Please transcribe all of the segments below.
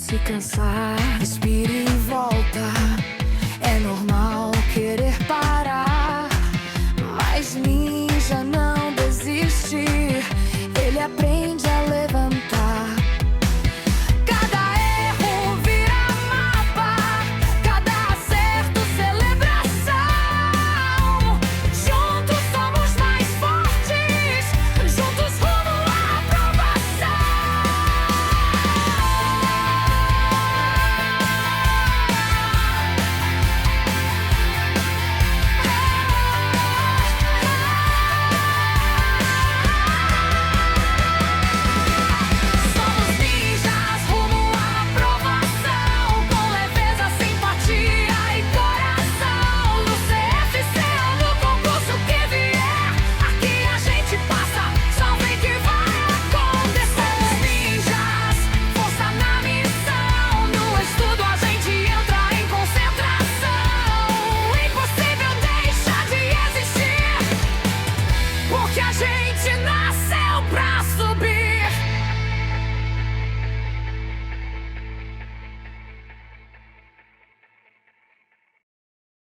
se cansar, respire e volta. É normal querer parar, mas ninja não desiste. Ele aprende a levantar. Cada erro vira mapa, cada acerto celebração. Juntos somos mais fortes, juntos rumo à aprovação. Somos ninjas rumo à aprovação, com leveza, simpatia e coração. No CFC ou no concurso que vier, aqui a gente passa, só vem que vai acontecer. Somos ninjas, força na missão. No estudo a gente entra em concentração. Impossível deixa de existir, porque a gente nasceu pra subir.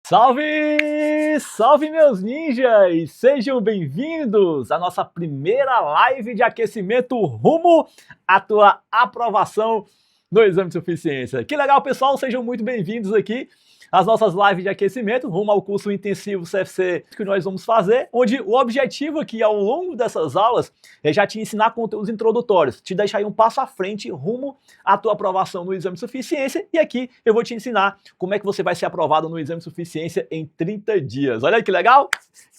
Salve! Salve, meus ninjas! Sejam bem-vindos à nossa primeira live de aquecimento rumo à tua aprovação no exame de suficiência. Que legal, pessoal! Sejam muito bem-vindos aqui às nossas lives de aquecimento rumo ao curso intensivo CFC que nós vamos fazer, onde o objetivo aqui ao longo dessas aulas é já te ensinar conteúdos introdutórios, te deixar aí um passo à frente rumo à tua aprovação no exame de suficiência, e aqui eu vou te ensinar como é que você vai ser aprovado no exame de suficiência em 30 dias. Olha que legal!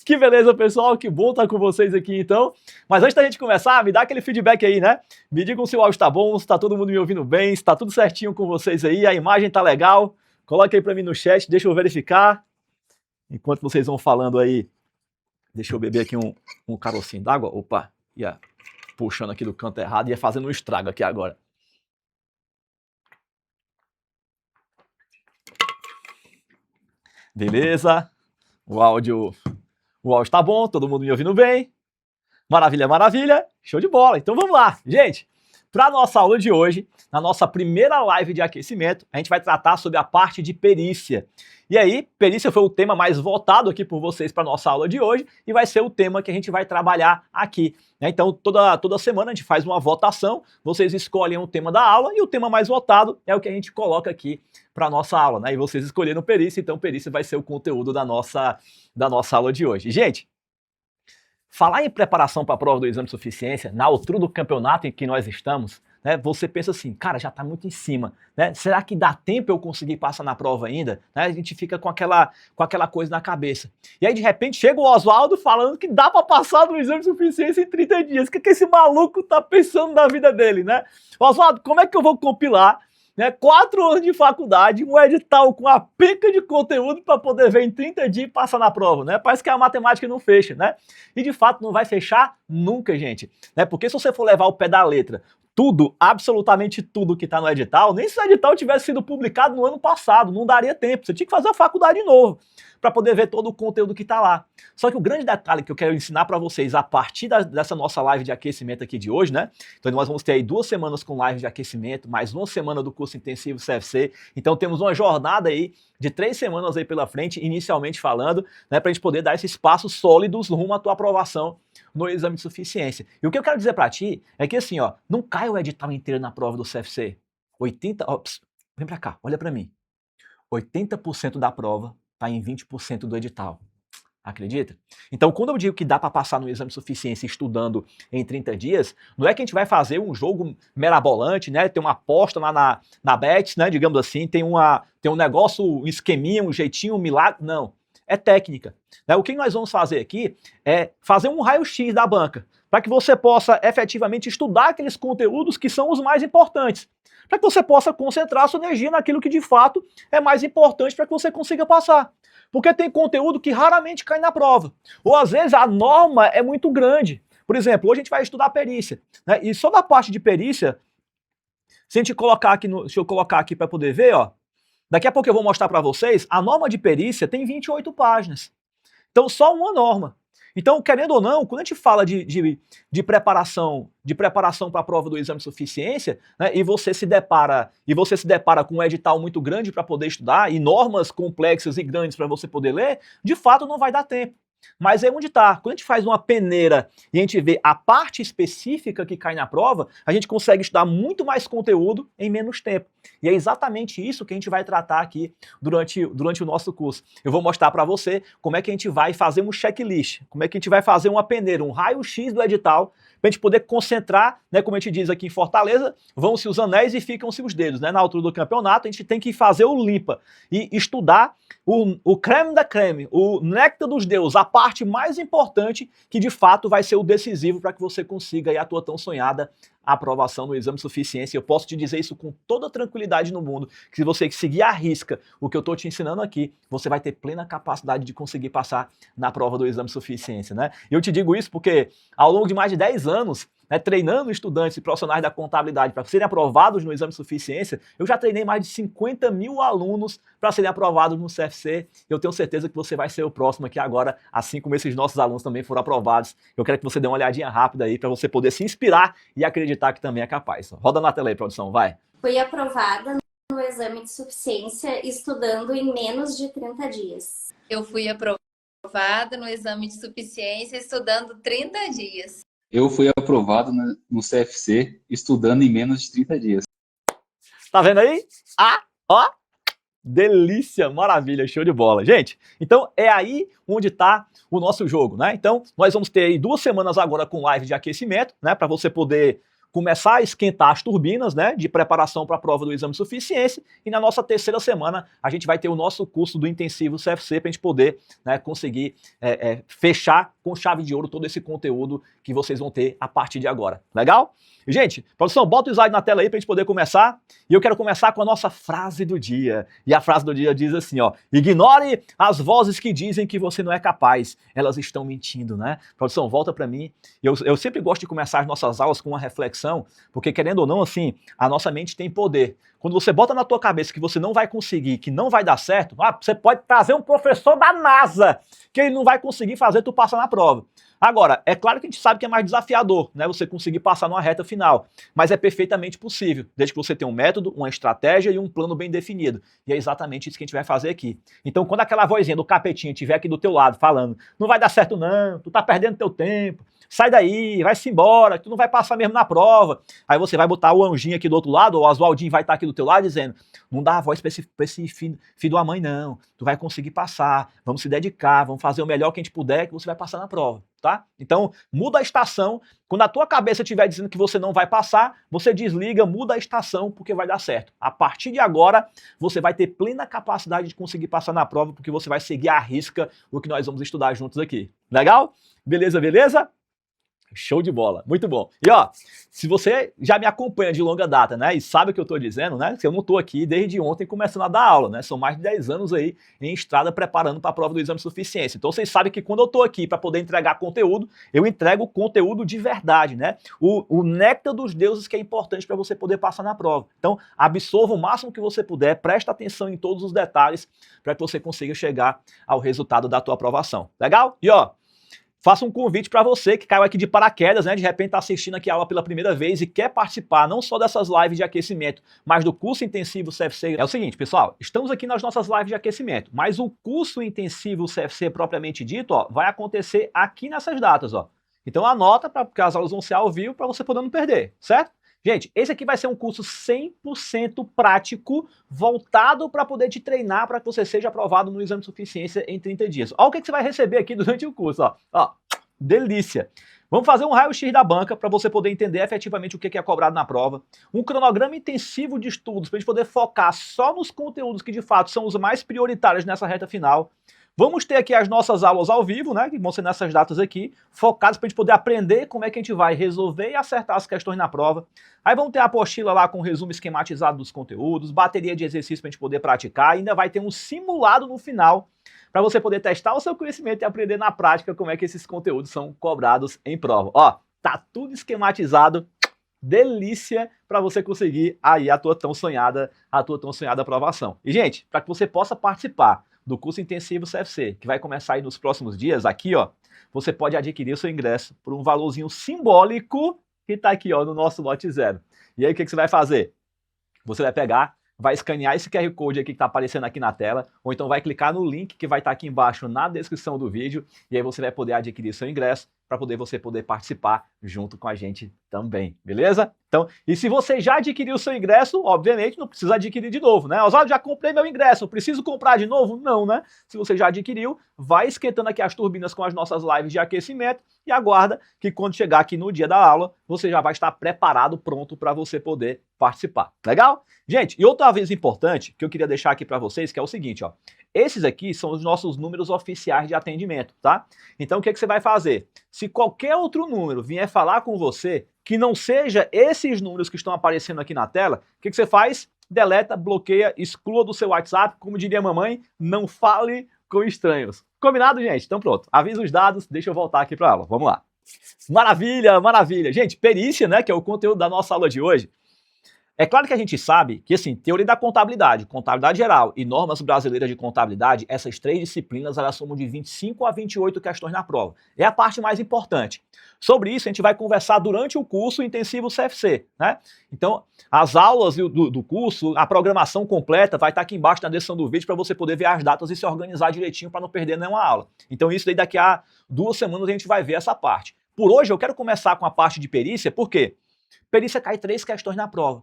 Que beleza, pessoal, que bom estar com vocês aqui então. Mas antes da gente começar, me dá aquele feedback aí, né? Me digam se o áudio tá bom, se tá todo mundo me ouvindo bem, se tá tudo certinho com vocês aí, a imagem tá legal. Coloque aí pra mim no chat, deixa eu verificar. Enquanto vocês vão falando aí, deixa eu beber aqui um carocinho d'água. Opa, ia puxando aqui do canto errado, ia fazendo um estrago aqui agora. Beleza, o áudio tá bom, todo mundo me ouvindo bem. Maravilha, maravilha, show de bola. Então vamos lá, gente. Para a nossa aula de hoje, na nossa primeira live de aquecimento, a gente vai tratar sobre a parte de perícia. E aí, perícia foi o tema mais votado aqui por vocês para a nossa aula de hoje e vai ser o tema que a gente vai trabalhar aqui, né? Então, toda semana a gente faz uma votação, vocês escolhem o tema da aula e o tema mais votado é o que a gente coloca aqui para a nossa aula, né? E vocês escolheram perícia, então perícia vai ser o conteúdo da nossa aula de hoje. Gente, falar em preparação para a prova do exame de suficiência, na altura do campeonato em que nós estamos, né, você pensa assim, cara, já está muito em cima, né? Será que dá tempo eu conseguir passar na prova ainda? Né, a gente fica com aquela coisa na cabeça. E aí, de repente, chega o Oswaldo falando que dá para passar no exame de suficiência em 30 dias. O que esse maluco tá pensando na vida dele, né? Oswaldo, como é que eu vou compilar, né, 4 anos de faculdade, um edital com a penca de conteúdo para poder ver em 30 dias e passar na prova, né? Parece que a matemática não fecha, né? E de fato não vai fechar nunca, gente, né? Porque se você for levar o pé da letra, tudo, absolutamente tudo que está no edital, nem se o edital tivesse sido publicado no ano passado, não daria tempo. Você tinha que fazer a faculdade de novo para poder ver todo o conteúdo que está lá. Só que o grande detalhe que eu quero ensinar para vocês a partir dessa nossa live de aquecimento aqui de hoje, né? Então nós vamos ter aí 2 semanas com live de aquecimento, mais 1 semana do curso intensivo CFC. Então temos uma jornada aí de 3 semanas aí pela frente, inicialmente falando, né? Para a gente poder dar esses passos sólidos rumo à tua aprovação no exame de suficiência. E o que eu quero dizer para ti é que assim, ó, não cai o edital inteiro na prova do CFC. 80, ó, vem para cá, olha para mim. 80% da prova está em 20% do edital. Acredita? Então, quando eu digo que dá para passar no exame de suficiência estudando em 30 dias, não é que a gente vai fazer um jogo mirabolante, né? Tem uma aposta lá na Bet, né? Digamos assim, tem um negócio, um esqueminha, um jeitinho, um milagre. Não. É técnica, né? O que nós vamos fazer aqui é fazer um raio-x da banca, para que você possa efetivamente estudar aqueles conteúdos que são os mais importantes, para que você possa concentrar a sua energia naquilo que de fato é mais importante para que você consiga passar. Porque tem conteúdo que raramente cai na prova, ou às vezes a norma é muito grande. Por exemplo, hoje a gente vai estudar perícia, né? E só da parte de perícia, se a gente colocar aqui, deixa eu colocar aqui para poder ver, ó. Daqui a pouco eu vou mostrar para vocês, a norma de perícia tem 28 páginas. Então, só uma norma. Então, querendo ou não, quando a gente fala de preparação para a prova do exame de suficiência, né, e você se depara com um edital muito grande para poder estudar e normas complexas e grandes para você poder ler, de fato não vai dar tempo. Mas é onde está. Quando a gente faz uma peneira e a gente vê a parte específica que cai na prova, a gente consegue estudar muito mais conteúdo em menos tempo. E é exatamente isso que a gente vai tratar aqui durante o nosso curso. Eu vou mostrar para você como é que a gente vai fazer um checklist, como é que a gente vai fazer uma peneira, um raio-x do edital, para a gente poder concentrar, né, como a gente diz aqui em Fortaleza, vão-se os anéis e ficam-se os dedos. Né? Na altura do campeonato, a gente tem que fazer o limpa e estudar o creme da creme, o néctar dos deuses, a parte mais importante que de fato vai ser o decisivo para que você consiga aí a tua tão sonhada aprovação no exame de suficiência. Eu posso te dizer isso com toda tranquilidade no mundo, que se você seguir à risca o que eu estou te ensinando aqui, você vai ter plena capacidade de conseguir passar na prova do exame de suficiência, né? E eu te digo isso porque ao longo de mais de 10 anos, né, treinando estudantes e profissionais da contabilidade para serem aprovados no exame de suficiência, eu já treinei mais de 50 mil alunos para serem aprovados no CFC. Eu tenho certeza que você vai ser o próximo aqui agora, assim como esses nossos alunos também foram aprovados. Eu quero que você dê uma olhadinha rápida aí para você poder se inspirar e acreditar que também é capaz. Roda na tela aí, produção, vai. Fui aprovada no exame de suficiência estudando em menos de 30 dias. Eu fui aprovada no exame de suficiência estudando 30 dias. Eu fui aprovado no CFC estudando em menos de 30 dias. Tá vendo aí? Ó, delícia, maravilha, show de bola. Gente, então é aí onde está o nosso jogo, né? Então, nós vamos ter aí 2 semanas agora com live de aquecimento, né? Para você poder começar a esquentar as turbinas, né, de preparação para a prova do exame de suficiência, e na nossa 3ª semana a gente vai ter o nosso curso do intensivo CFC para a gente poder, né, conseguir fechar com chave de ouro todo esse conteúdo que vocês vão ter a partir de agora. Legal? Gente, produção, bota o slide na tela aí para a gente poder começar. E eu quero começar com a nossa frase do dia. E a frase do dia diz assim, ó: ignore as vozes que dizem que você não é capaz. Elas estão mentindo, né? Produção, volta para mim. Eu sempre gosto de começar as nossas aulas com uma reflexão, porque querendo ou não, assim, a nossa mente tem poder. Quando você bota na tua cabeça que você não vai conseguir, que não vai dar certo, você pode trazer um professor da NASA, que ele não vai conseguir fazer tu passar na prova. Agora, é claro que a gente sabe que é mais desafiador, né, você conseguir passar numa reta final, mas é perfeitamente possível, desde que você tenha um método, uma estratégia e um plano bem definido. E é exatamente isso que a gente vai fazer aqui. Então, quando aquela vozinha do capetinha estiver aqui do teu lado falando, não vai dar certo não, tu tá perdendo teu tempo, sai daí, vai-se embora, tu não vai passar mesmo na prova. Aí você vai botar o anjinho aqui do outro lado, ou o Oswaldinho vai estar aqui do teu lado dizendo, não dá a voz pra esse filho da mãe não, tu vai conseguir passar, vamos se dedicar, vamos fazer o melhor que a gente puder que você vai passar na prova. Tá? Então, muda a estação. Quando a tua cabeça estiver dizendo que você não vai passar, você desliga, muda a estação, porque vai dar certo. A partir de agora, você vai ter plena capacidade de conseguir passar na prova, porque você vai seguir à risca o que nós vamos estudar juntos aqui. Legal? Beleza, beleza? Show de bola, muito bom. E ó, se você já me acompanha de longa data, né, e sabe o que eu tô dizendo, né, que eu não tô aqui desde ontem começando a dar aula, né, são mais de 10 anos aí em estrada preparando para a prova do exame de suficiência. Então vocês sabem que quando eu tô aqui para poder entregar conteúdo, eu entrego conteúdo de verdade, né, o néctar dos deuses que é importante para você poder passar na prova. Então absorva o máximo que você puder, presta atenção em todos os detalhes para que você consiga chegar ao resultado da tua aprovação. Legal? E ó, faço um convite para você que caiu aqui de paraquedas, né? De repente está assistindo aqui a aula pela primeira vez e quer participar não só dessas lives de aquecimento, mas do curso intensivo CFC. É o seguinte, pessoal, estamos aqui nas nossas lives de aquecimento, mas o curso intensivo CFC propriamente dito, ó, vai acontecer aqui nessas datas, ó. Então anota, porque as aulas vão ser ao vivo para você poder não perder, certo? Gente, esse aqui vai ser um curso 100% prático, voltado para poder te treinar para que você seja aprovado no exame de suficiência em 30 dias. Olha o que você vai receber aqui durante o curso, ó. Ó, delícia! Vamos fazer um raio-x da banca para você poder entender efetivamente o que é cobrado na prova. Um cronograma intensivo de estudos para a gente poder focar só nos conteúdos que de fato são os mais prioritários nessa reta final. Vamos ter aqui as nossas aulas ao vivo, né, que vão ser nessas datas aqui, focadas para a gente poder aprender como é que a gente vai resolver e acertar as questões na prova. Aí vamos ter a apostila lá com resumo esquematizado dos conteúdos, bateria de exercícios para a gente poder praticar, e ainda vai ter um simulado no final para você poder testar o seu conhecimento e aprender na prática como é que esses conteúdos são cobrados em prova. Ó, tá tudo esquematizado, delícia para você conseguir aí a tua tão sonhada aprovação. E gente, para que você possa participar do curso intensivo CFC, que vai começar aí nos próximos dias, aqui ó, você pode adquirir o seu ingresso por um valorzinho simbólico que está aqui ó, no nosso lote zero. E aí o que você vai fazer? Você vai pegar, vai escanear esse QR Code aqui que está aparecendo aqui na tela, ou então vai clicar no link que vai estar aqui embaixo na descrição do vídeo, e aí você vai poder adquirir seu ingresso para você poder participar junto com a gente também, beleza? Então, e se você já adquiriu o seu ingresso, obviamente não precisa adquirir de novo, né? Oswaldo, já comprei meu ingresso, preciso comprar de novo? Não, né? Se você já adquiriu, vai esquentando aqui as turbinas com as nossas lives de aquecimento e aguarda que quando chegar aqui no dia da aula, você já vai estar preparado, pronto para você poder participar. Legal? Gente, e outra vez importante que eu queria deixar aqui para vocês, que é o seguinte, ó. Esses aqui são os nossos números oficiais de atendimento, tá? Então o que você vai fazer? Se qualquer outro número vier falar com você que não seja esses números que estão aparecendo aqui na tela, o que você faz? Deleta, bloqueia, exclua do seu WhatsApp, como diria a mamãe, não fale com estranhos. Combinado, gente? Então pronto, avisa os dados, deixa eu voltar aqui para a aula, vamos lá. Maravilha, maravilha. Gente, perícia, né, que é o conteúdo da nossa aula de hoje. É claro que a gente sabe que, assim, teoria da contabilidade, contabilidade geral e normas brasileiras de contabilidade, essas três disciplinas, elas somam de 25 a 28 questões na prova. É a parte mais importante. Sobre isso, a gente vai conversar durante o curso intensivo CFC, né? Então, as aulas do curso, a programação completa vai estar aqui embaixo na descrição do vídeo para você poder ver as datas e se organizar direitinho para não perder nenhuma aula. Então, isso daí daqui a 2 semanas a gente vai ver essa parte. Por hoje, eu quero começar com a parte de perícia, por quê? Perícia cai 3 questões na prova.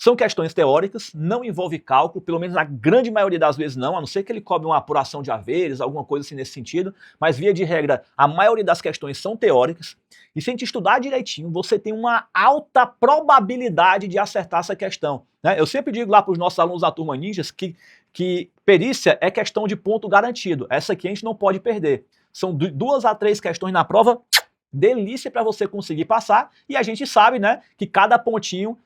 São questões teóricas, não envolve cálculo, pelo menos na grande maioria das vezes não, a não ser que ele cobre uma apuração de haveres, alguma coisa assim nesse sentido, mas via de regra, a maioria das questões são teóricas, e se a gente estudar direitinho, você tem uma alta probabilidade de acertar essa questão, né? Eu sempre digo lá para os nossos alunos da turma Ninjas que perícia é questão de ponto garantido, essa aqui a gente não pode perder. São 2 a 3 questões na prova, delícia para você conseguir passar, e a gente sabe, né, que cada pontinho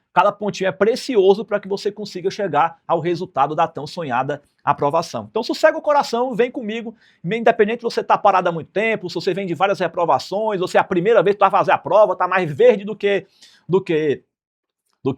é precioso para que você consiga chegar ao resultado da tão sonhada aprovação. Então sossega o coração, vem comigo, independente se você está parado há muito tempo, se você vem de várias reprovações, ou se é a primeira vez que tu vai fazer a prova, está mais verde do que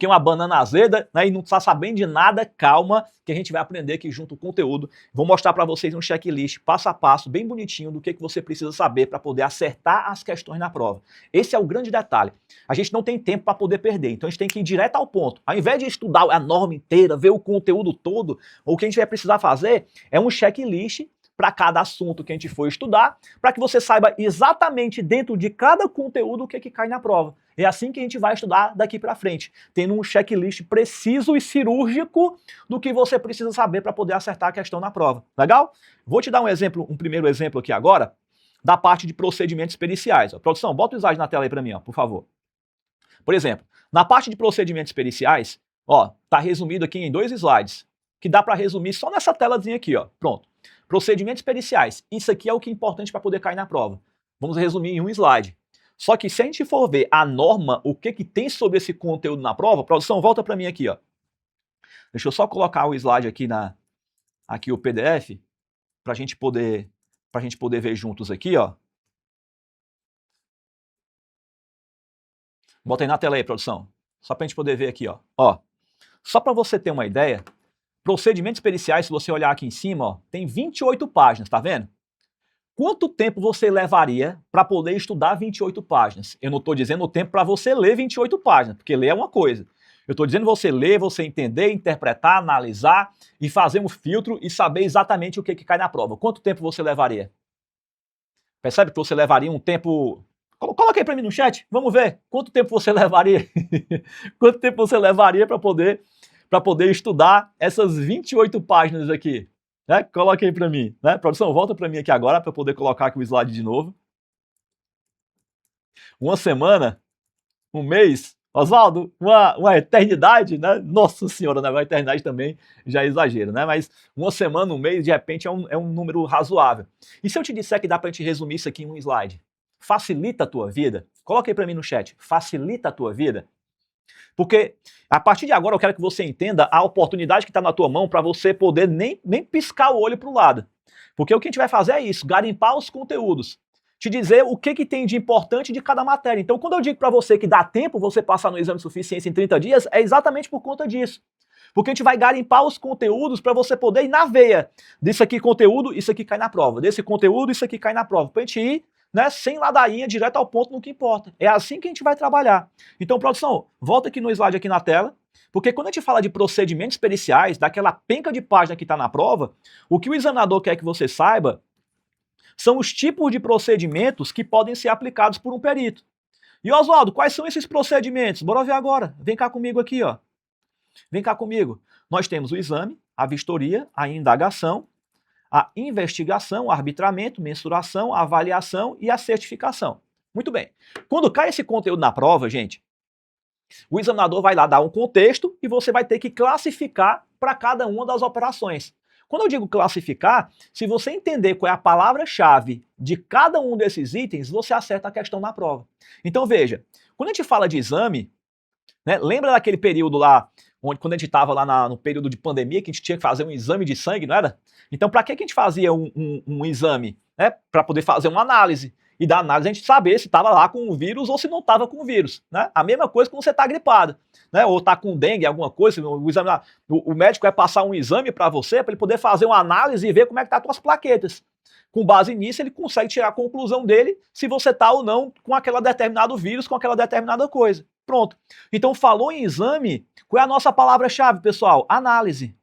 uma banana azeda, né, e não está sabendo de nada, calma, que a gente vai aprender aqui junto o conteúdo. Vou mostrar para vocês um checklist passo a passo, bem bonitinho, do que você precisa saber para poder acertar as questões na prova. Esse é o grande detalhe. A gente não tem tempo para poder perder, então a gente tem que ir direto ao ponto. Ao invés de estudar a norma inteira, ver o conteúdo todo, o que a gente vai precisar fazer é um checklist para cada assunto que a gente for estudar, para que você saiba exatamente dentro de cada conteúdo o que cai na prova. É assim que a gente vai estudar daqui para frente, tendo um checklist preciso e cirúrgico do que você precisa saber para poder acertar a questão na prova. Legal? Vou te dar um primeiro exemplo aqui agora, da parte de procedimentos periciais. Ó, produção, bota o slide na tela aí para mim, ó, por favor. Por exemplo, na parte de procedimentos periciais, ó, tá resumido aqui em 2 slides, que dá para resumir só nessa telazinha aqui, ó. Pronto. Procedimentos periciais. Isso aqui é o que é importante para poder cair na prova. Vamos resumir em um slide. Só que se a gente for ver a norma, o que tem sobre esse conteúdo na prova, produção, volta para mim aqui, ó. Deixa eu só colocar o slide aqui aqui o PDF para a gente poder ver juntos aqui, ó. Bota aí na tela aí, produção. Só para a gente poder ver aqui, ó. Ó. Só para você ter uma ideia, procedimentos periciais, se você olhar aqui em cima, ó, tem 28 páginas, tá vendo? Quanto tempo você levaria para poder estudar 28 páginas? Eu não estou dizendo o tempo para você ler 28 páginas, porque ler é uma coisa. Eu estou dizendo você ler, você entender, interpretar, analisar e fazer um filtro e saber exatamente o que cai na prova. Quanto tempo você levaria? Percebe que você levaria um tempo... Coloca aí para mim no chat, vamos ver. Quanto tempo você levaria? Quanto tempo você levaria para poder estudar essas 28 páginas aqui? Né? Coloca aí para mim. Né? Produção, volta para mim aqui agora para poder colocar aqui o slide de novo. Uma semana, um mês, Oswaldo, uma eternidade, né? Nossa senhora, né? Uma eternidade também já é exagero, né? Mas uma semana, um mês, de repente é um número razoável. E se eu te disser que dá para a gente resumir isso aqui em um slide? Facilita a tua vida? Coloca aí para mim no chat. Facilita a tua vida? Porque a partir de agora eu quero que você entenda a oportunidade que está na tua mão para você poder nem piscar o olho para o lado. Porque o que a gente vai fazer é isso, garimpar os conteúdos. Te dizer o que tem de importante de cada matéria. Então, quando eu digo para você que dá tempo você passar no exame de suficiência em 30 dias, é exatamente por conta disso. Porque a gente vai garimpar os conteúdos para você poder ir na veia. Disso aqui conteúdo, isso aqui cai na prova. Desse conteúdo, isso aqui cai na prova. Para a gente ir né, sem ladainha, direto ao ponto no que importa. É assim que a gente vai trabalhar. Então, produção, volta aqui no slide aqui na tela, porque quando a gente fala de procedimentos periciais, daquela penca de página que está na prova, o que o examinador quer que você saiba são os tipos de procedimentos que podem ser aplicados por um perito. E, Oswaldo, quais são esses procedimentos? Bora ver agora. Vem cá comigo aqui, ó. Vem cá comigo. Nós temos o exame, a vistoria, a indagação, a investigação, o arbitramento, mensuração, a avaliação e a certificação. Muito bem. Quando cai esse conteúdo na prova, gente, o examinador vai lá dar um contexto e você vai ter que classificar para cada uma das operações. Quando eu digo classificar, se você entender qual é a palavra-chave de cada um desses itens, você acerta a questão na prova. Então veja, quando a gente fala de exame, né, lembra daquele período lá, quando a gente estava lá no período de pandemia, que a gente tinha que fazer um exame de sangue, não era? Então para que a gente fazia um exame? Né, para poder fazer uma análise. E da análise a gente saber se estava lá com o vírus ou se não estava com o vírus. Né? A mesma coisa quando você está gripado, né? Ou está com dengue, alguma coisa, o médico vai passar um exame para você, para ele poder fazer uma análise e ver como é que estão as tuas plaquetas. Com base nisso, ele consegue tirar a conclusão dele se você está ou não com aquele determinado vírus, com aquela determinada coisa. Pronto. Então, falou em exame, qual é a nossa palavra-chave, pessoal? Análise.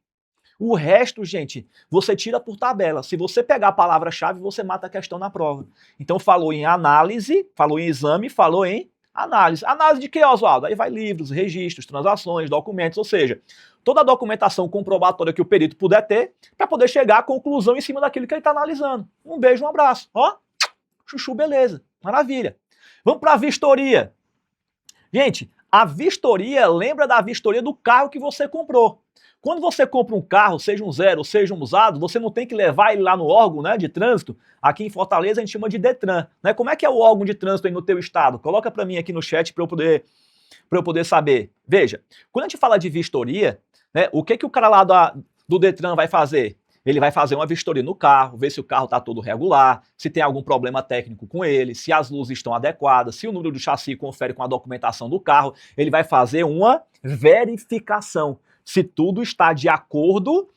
O resto, gente, você tira por tabela. Se você pegar a palavra-chave, você mata a questão na prova. Então, falou em análise, falou em exame, falou em análise. Análise de quê, Oswaldo? Aí vai livros, registros, transações, documentos, ou seja, toda a documentação comprobatória que o perito puder ter para poder chegar à conclusão em cima daquilo que ele está analisando. Um beijo, um abraço. Ó, chuchu, beleza. Maravilha. Vamos para a vistoria. Gente, a vistoria, lembra da vistoria do carro que você comprou. Quando você compra um carro, seja um zero, seja um usado, você não tem que levar ele lá no órgão, né, de trânsito. Aqui em Fortaleza a gente chama de Detran. Né? Como é que é o órgão de trânsito aí no teu estado? Coloca para mim aqui no chat para eu poder saber. Veja, quando a gente fala de vistoria, né, o que o cara lá do Detran vai fazer? Ele vai fazer uma vistoria no carro, ver se o carro está todo regular, se tem algum problema técnico com ele, se as luzes estão adequadas, se o número do chassi confere com a documentação do carro. Ele vai fazer uma verificação. Se tudo está de acordo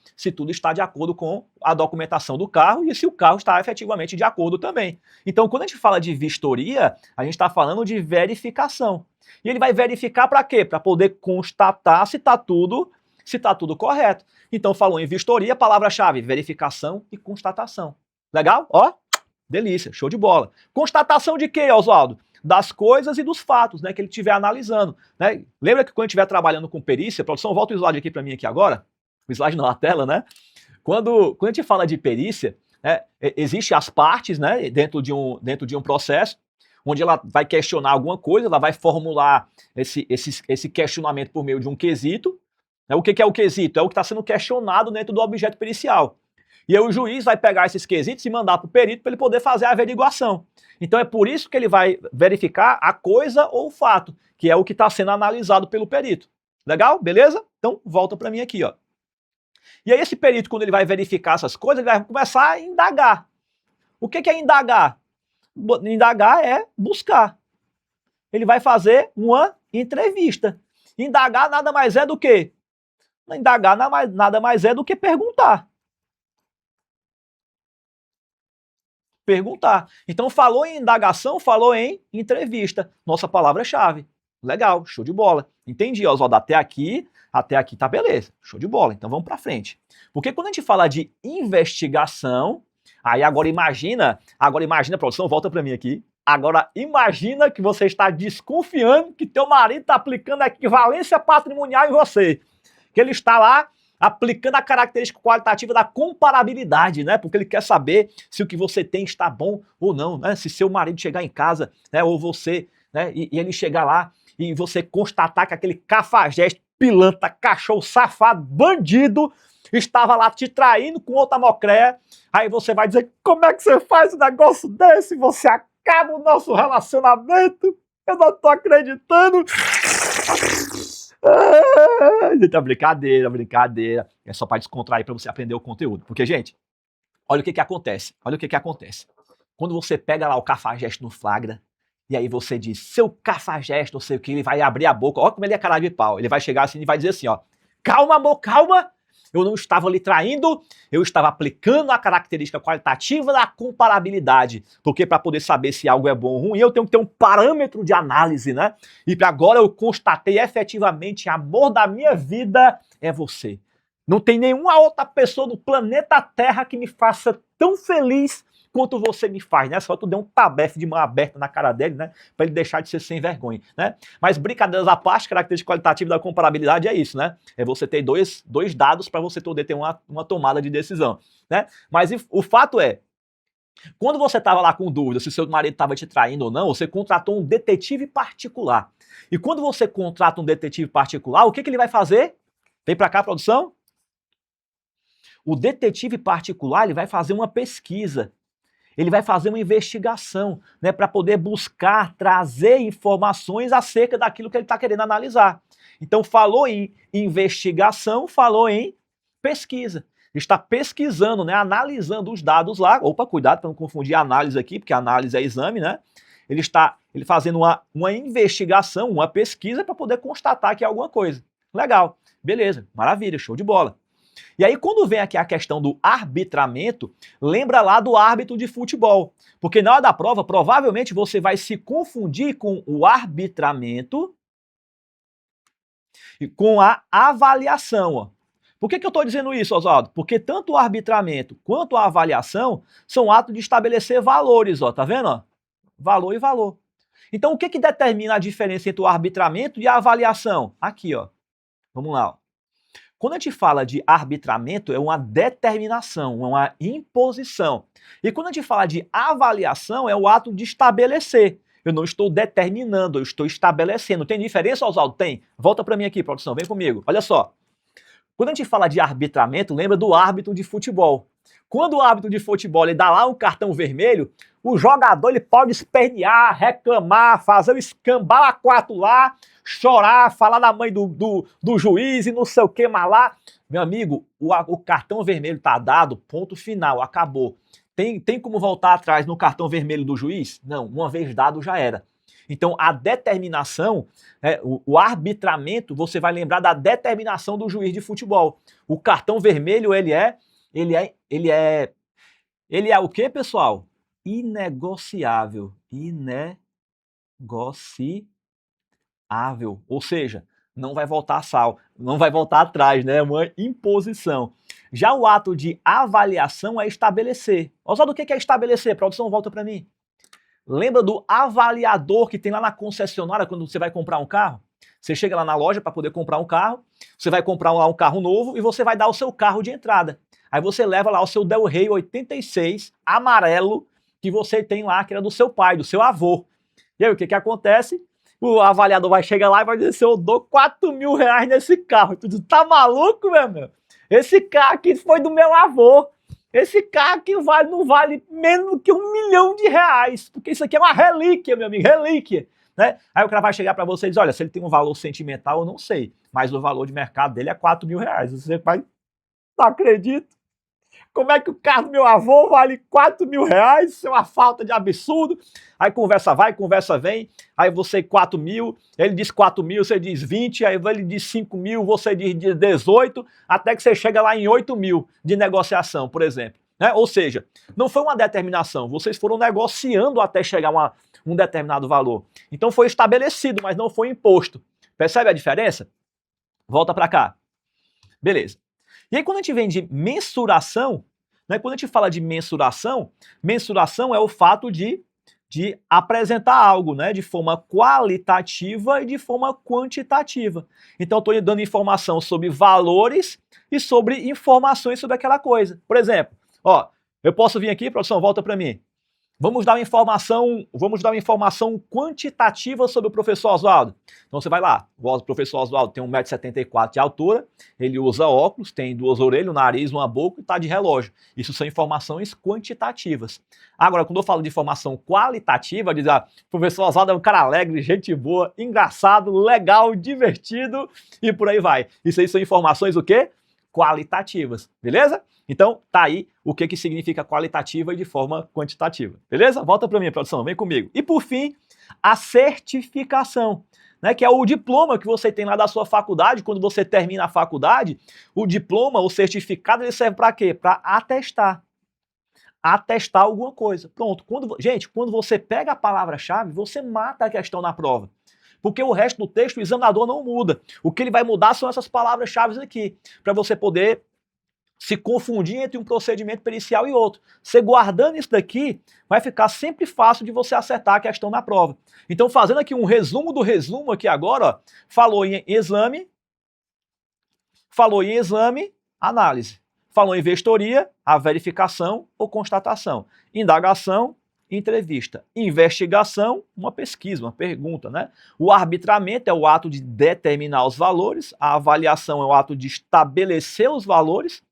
com a documentação do carro e se o carro está efetivamente de acordo também. Então, quando a gente fala de vistoria, a gente está falando de verificação. E ele vai verificar para quê? Para poder constatar se está tudo correto. Então, falou em vistoria, palavra-chave, verificação e constatação. Legal? Ó, delícia, show de bola. Constatação de quê, Oswaldo? Das coisas e dos fatos, né, que ele estiver analisando. Né? Lembra que quando estiver trabalhando com perícia, produção, volta o slide aqui para mim aqui agora, o slide não, a tela, né? Quando a gente fala de perícia, né, existe as partes, né, dentro de um processo, onde ela vai questionar alguma coisa, ela vai formular esse questionamento por meio de um quesito. Né? O que é o quesito? É o que está sendo questionado dentro do objeto pericial. E aí o juiz vai pegar esses quesitos e mandar para o perito para ele poder fazer a averiguação. Então é por isso que ele vai verificar a coisa ou o fato, que é o que está sendo analisado pelo perito. Legal? Beleza? Então volta para mim aqui, ó. E aí esse perito, quando ele vai verificar essas coisas, ele vai começar a indagar. O que é indagar? Indagar é buscar. Ele vai fazer uma entrevista. Indagar nada mais é do que? Indagar nada mais é do que perguntar. Perguntar. Então falou em indagação, falou em entrevista. Nossa palavra-chave. Legal, show de bola. Entendi, Oswaldo, até aqui tá beleza. Show de bola. Então vamos para frente. Porque quando a gente fala de investigação, aí agora imagina, produção, volta para mim aqui. Agora imagina que você está desconfiando que teu marido está aplicando a equivalência patrimonial em você. Que ele está lá aplicando a característica qualitativa da comparabilidade, né? Porque ele quer saber se o que você tem está bom ou não, né? Se seu marido chegar em casa, né? Ou você, né? E ele chegar lá e você constatar que aquele cafajeste, pilantra, cachorro, safado, bandido, estava lá te traindo com outra mocréia, aí você vai dizer, como é que você faz um negócio desse? Você acaba o nosso relacionamento? Eu não tô acreditando. Então, brincadeira. É só para descontrair, para você aprender o conteúdo. Porque, gente, olha o que acontece. Quando você pega lá o cafajeste no flagra, e aí você diz, seu cafajeste, não sei o que, ele vai abrir a boca, olha como ele é cara de pau. Ele vai chegar assim e vai dizer assim, ó, calma, amor, calma, Eu não estava lhe traindo, eu estava aplicando a característica qualitativa da comparabilidade. Porque para poder saber se algo é bom ou ruim, eu tenho que ter um parâmetro de análise, né? E para agora eu constatei efetivamente, amor da minha vida é você. Não tem nenhuma outra pessoa no planeta Terra que me faça tão feliz quanto você me faz, né? Só tu deu um tabefe de mão aberta na cara dele, né? Para ele deixar de ser sem vergonha, né? Mas brincadeiras à parte, característica qualitativa da comparabilidade é isso, né? É você ter dois dados para você poder ter uma tomada de decisão, né? Mas o fato é, quando você estava lá com dúvida se seu marido estava te traindo ou não, você contratou um detetive particular. E quando você contrata um detetive particular, o que ele vai fazer? Vem para cá, produção. O detetive particular, ele vai fazer uma pesquisa. Ele vai fazer uma investigação, né, para poder buscar, trazer informações acerca daquilo que ele está querendo analisar. Então, falou em investigação, falou em pesquisa. Está pesquisando, né, analisando os dados lá. Opa, cuidado para não confundir análise aqui, porque análise é exame, né? Ele está fazendo uma investigação, uma pesquisa para poder constatar que é alguma coisa. Legal, beleza, maravilha, show de bola. E aí, quando vem aqui a questão do arbitramento, lembra lá do árbitro de futebol. Porque na hora da prova, provavelmente você vai se confundir com o arbitramento e com a avaliação. Ó. Por que eu estou dizendo isso, Oswaldo? Porque tanto o arbitramento quanto a avaliação são atos de estabelecer valores, ó, tá vendo? Ó? Valor e valor. Então, o que determina a diferença entre o arbitramento e a avaliação? Aqui, ó. Vamos lá, ó. Quando a gente fala de arbitramento, é uma determinação, é uma imposição. E quando a gente fala de avaliação, é o ato de estabelecer. Eu não estou determinando, eu estou estabelecendo. Tem diferença, Oswaldo? Tem. Volta para mim aqui, produção, vem comigo. Olha só. Quando a gente fala de arbitramento, lembra do árbitro de futebol. Quando o árbitro de futebol ele dá lá um cartão vermelho, o jogador ele pode espernear, reclamar, fazer o escambau a quatro lá, chorar, falar da mãe do juiz e não sei o que mais lá. Meu amigo, o cartão vermelho tá dado, ponto final, acabou. Tem como voltar atrás no cartão vermelho do juiz? Não, uma vez dado já era. Então, a determinação, o arbitramento, você vai lembrar da determinação do juiz de futebol. O cartão vermelho, ele é o quê, pessoal? Inegociável. Inegociável. Ou seja, não vai voltar não vai voltar atrás, né? É uma imposição. Já o ato de avaliação é estabelecer. Oswaldo, o que é estabelecer? Produção, volta para mim. Lembra do avaliador que tem lá na concessionária quando você vai comprar um carro? Você chega lá na loja para poder comprar um carro, você vai comprar lá um carro novo e você vai dar o seu carro de entrada. Aí você leva lá o seu Del Rey 86 amarelo que você tem lá, que era do seu pai, do seu avô. E aí o que acontece? O avaliador vai chegar lá e vai dizer assim, eu dou 4 mil reais nesse carro. E tu diz, tá maluco, meu? Esse carro aqui foi do meu avô. Esse carro aqui não vale menos que R$1 milhão, porque isso aqui é uma relíquia, meu amigo, relíquia. Né? Aí o cara vai chegar para você e dizer, olha, se ele tem um valor sentimental, eu não sei, mas o valor de mercado dele é R$4 mil. Você vai, não acredito. Como é que o carro do meu avô vale R$4 mil? Isso é uma falta de absurdo. Aí conversa vai, conversa vem, aí você 4 mil, ele diz 4 mil, você diz 20, aí ele diz 5 mil, você diz 18, até que você chega lá em 8 mil de negociação, por exemplo. Né? Ou seja, não foi uma determinação, vocês foram negociando até chegar a um determinado valor. Então foi estabelecido, mas não foi imposto. Percebe a diferença? Volta para cá. Beleza. E aí quando a gente vem de mensuração, né, quando a gente fala de mensuração, mensuração é o fato de apresentar algo, né, de forma qualitativa e de forma quantitativa. Então, eu estou dando informação sobre valores e sobre informações sobre aquela coisa. Por exemplo, ó, eu posso vir aqui, produção, volta para mim. Vamos dar uma informação quantitativa sobre o professor Oswaldo. Então você vai lá, o professor Oswaldo tem 1,74 m de altura, ele usa óculos, tem 2 orelhas, um nariz, uma boca e está de relógio. Isso são informações quantitativas. Agora, quando eu falo de informação qualitativa, diz, o professor Oswaldo é um cara alegre, gente boa, engraçado, legal, divertido e por aí vai. Isso aí são informações o quê? qualitativas, beleza? Então, tá aí o que significa qualitativa e de forma quantitativa, beleza? Volta para mim, produção, vem comigo. E por fim, a certificação, né, que é o diploma que você tem lá da sua faculdade. Quando você termina a faculdade, o diploma, o certificado, ele serve para quê? Para atestar alguma coisa. Pronto. Gente, quando você pega a palavra-chave, você mata a questão na prova. Porque o resto do texto, o examinador não muda. O que ele vai mudar são essas palavras-chave aqui, para você poder se confundir entre um procedimento pericial e outro. Você guardando isso daqui, vai ficar sempre fácil de você acertar a questão na prova. Então, fazendo aqui um resumo do resumo aqui agora, ó, falou em exame, análise. Falou em vistoria, a verificação ou constatação. Indagação, entrevista. Investigação, uma pesquisa, uma pergunta, né? O arbitramento é o ato de determinar os valores, a avaliação é o ato de estabelecer os valores,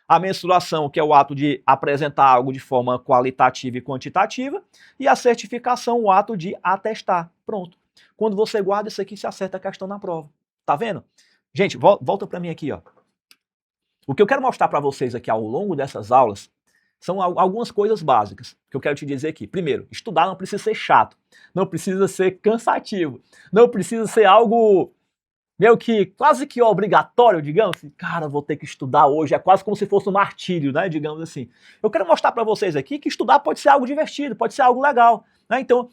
a mensuração, que é o ato de apresentar algo de forma qualitativa e quantitativa, e a certificação, o ato de atestar. Pronto. Quando você guarda isso aqui, você acerta a questão na prova. Tá vendo? Gente, volta para mim aqui, ó. O que eu quero mostrar para vocês aqui ao longo dessas aulas são algumas coisas básicas que eu quero te dizer aqui. Primeiro, estudar não precisa ser chato, não precisa ser cansativo, não precisa ser algo meio que quase que obrigatório, digamos assim. Cara, vou ter que estudar hoje, é quase como se fosse um martírio, né, digamos assim. Eu quero mostrar para vocês aqui que estudar pode ser algo divertido, pode ser algo legal, né? Então,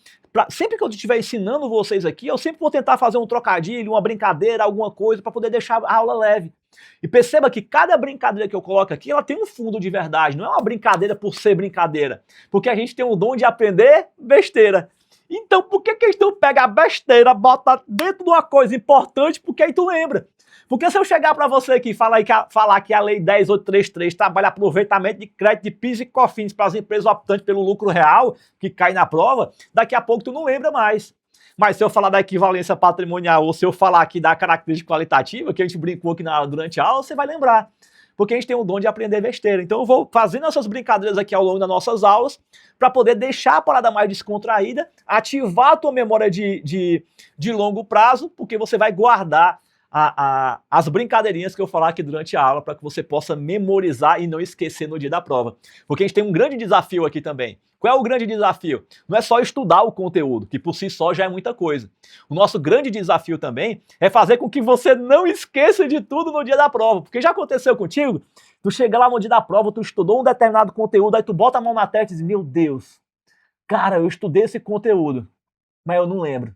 sempre que eu estiver ensinando vocês aqui, eu sempre vou tentar fazer um trocadilho, uma brincadeira, alguma coisa para poder deixar a aula leve. E perceba que cada brincadeira que eu coloco aqui, ela tem um fundo de verdade, não é uma brincadeira por ser brincadeira, porque a gente tem o dom de aprender besteira. Então, por que eles não pegam a besteira, bota dentro de uma coisa importante, porque aí tu lembra? Porque se eu chegar para você aqui e falar que a Lei 10.833 trabalha aproveitamento de crédito de PIS e COFINS para as empresas optantes pelo lucro real, que cai na prova, daqui a pouco tu não lembra mais. Mas se eu falar da equivalência patrimonial ou se eu falar aqui da característica qualitativa, que a gente brincou aqui durante a aula, você vai lembrar. Porque a gente tem o dom de aprender besteira. Então eu vou fazendo essas brincadeiras aqui ao longo das nossas aulas para poder deixar a parada mais descontraída, ativar a tua memória de longo prazo, porque você vai guardar as brincadeirinhas que eu falar aqui durante a aula para que você possa memorizar e não esquecer no dia da prova. Porque a gente tem um grande desafio aqui também. Qual é o grande desafio? Não é só estudar o conteúdo, que por si só já é muita coisa. O nosso grande desafio também é fazer com que você não esqueça de tudo no dia da prova. Porque já aconteceu contigo? Tu chega lá no dia da prova, tu estudou um determinado conteúdo, aí tu bota a mão na testa e diz, meu Deus, cara, eu estudei esse conteúdo, mas eu não lembro.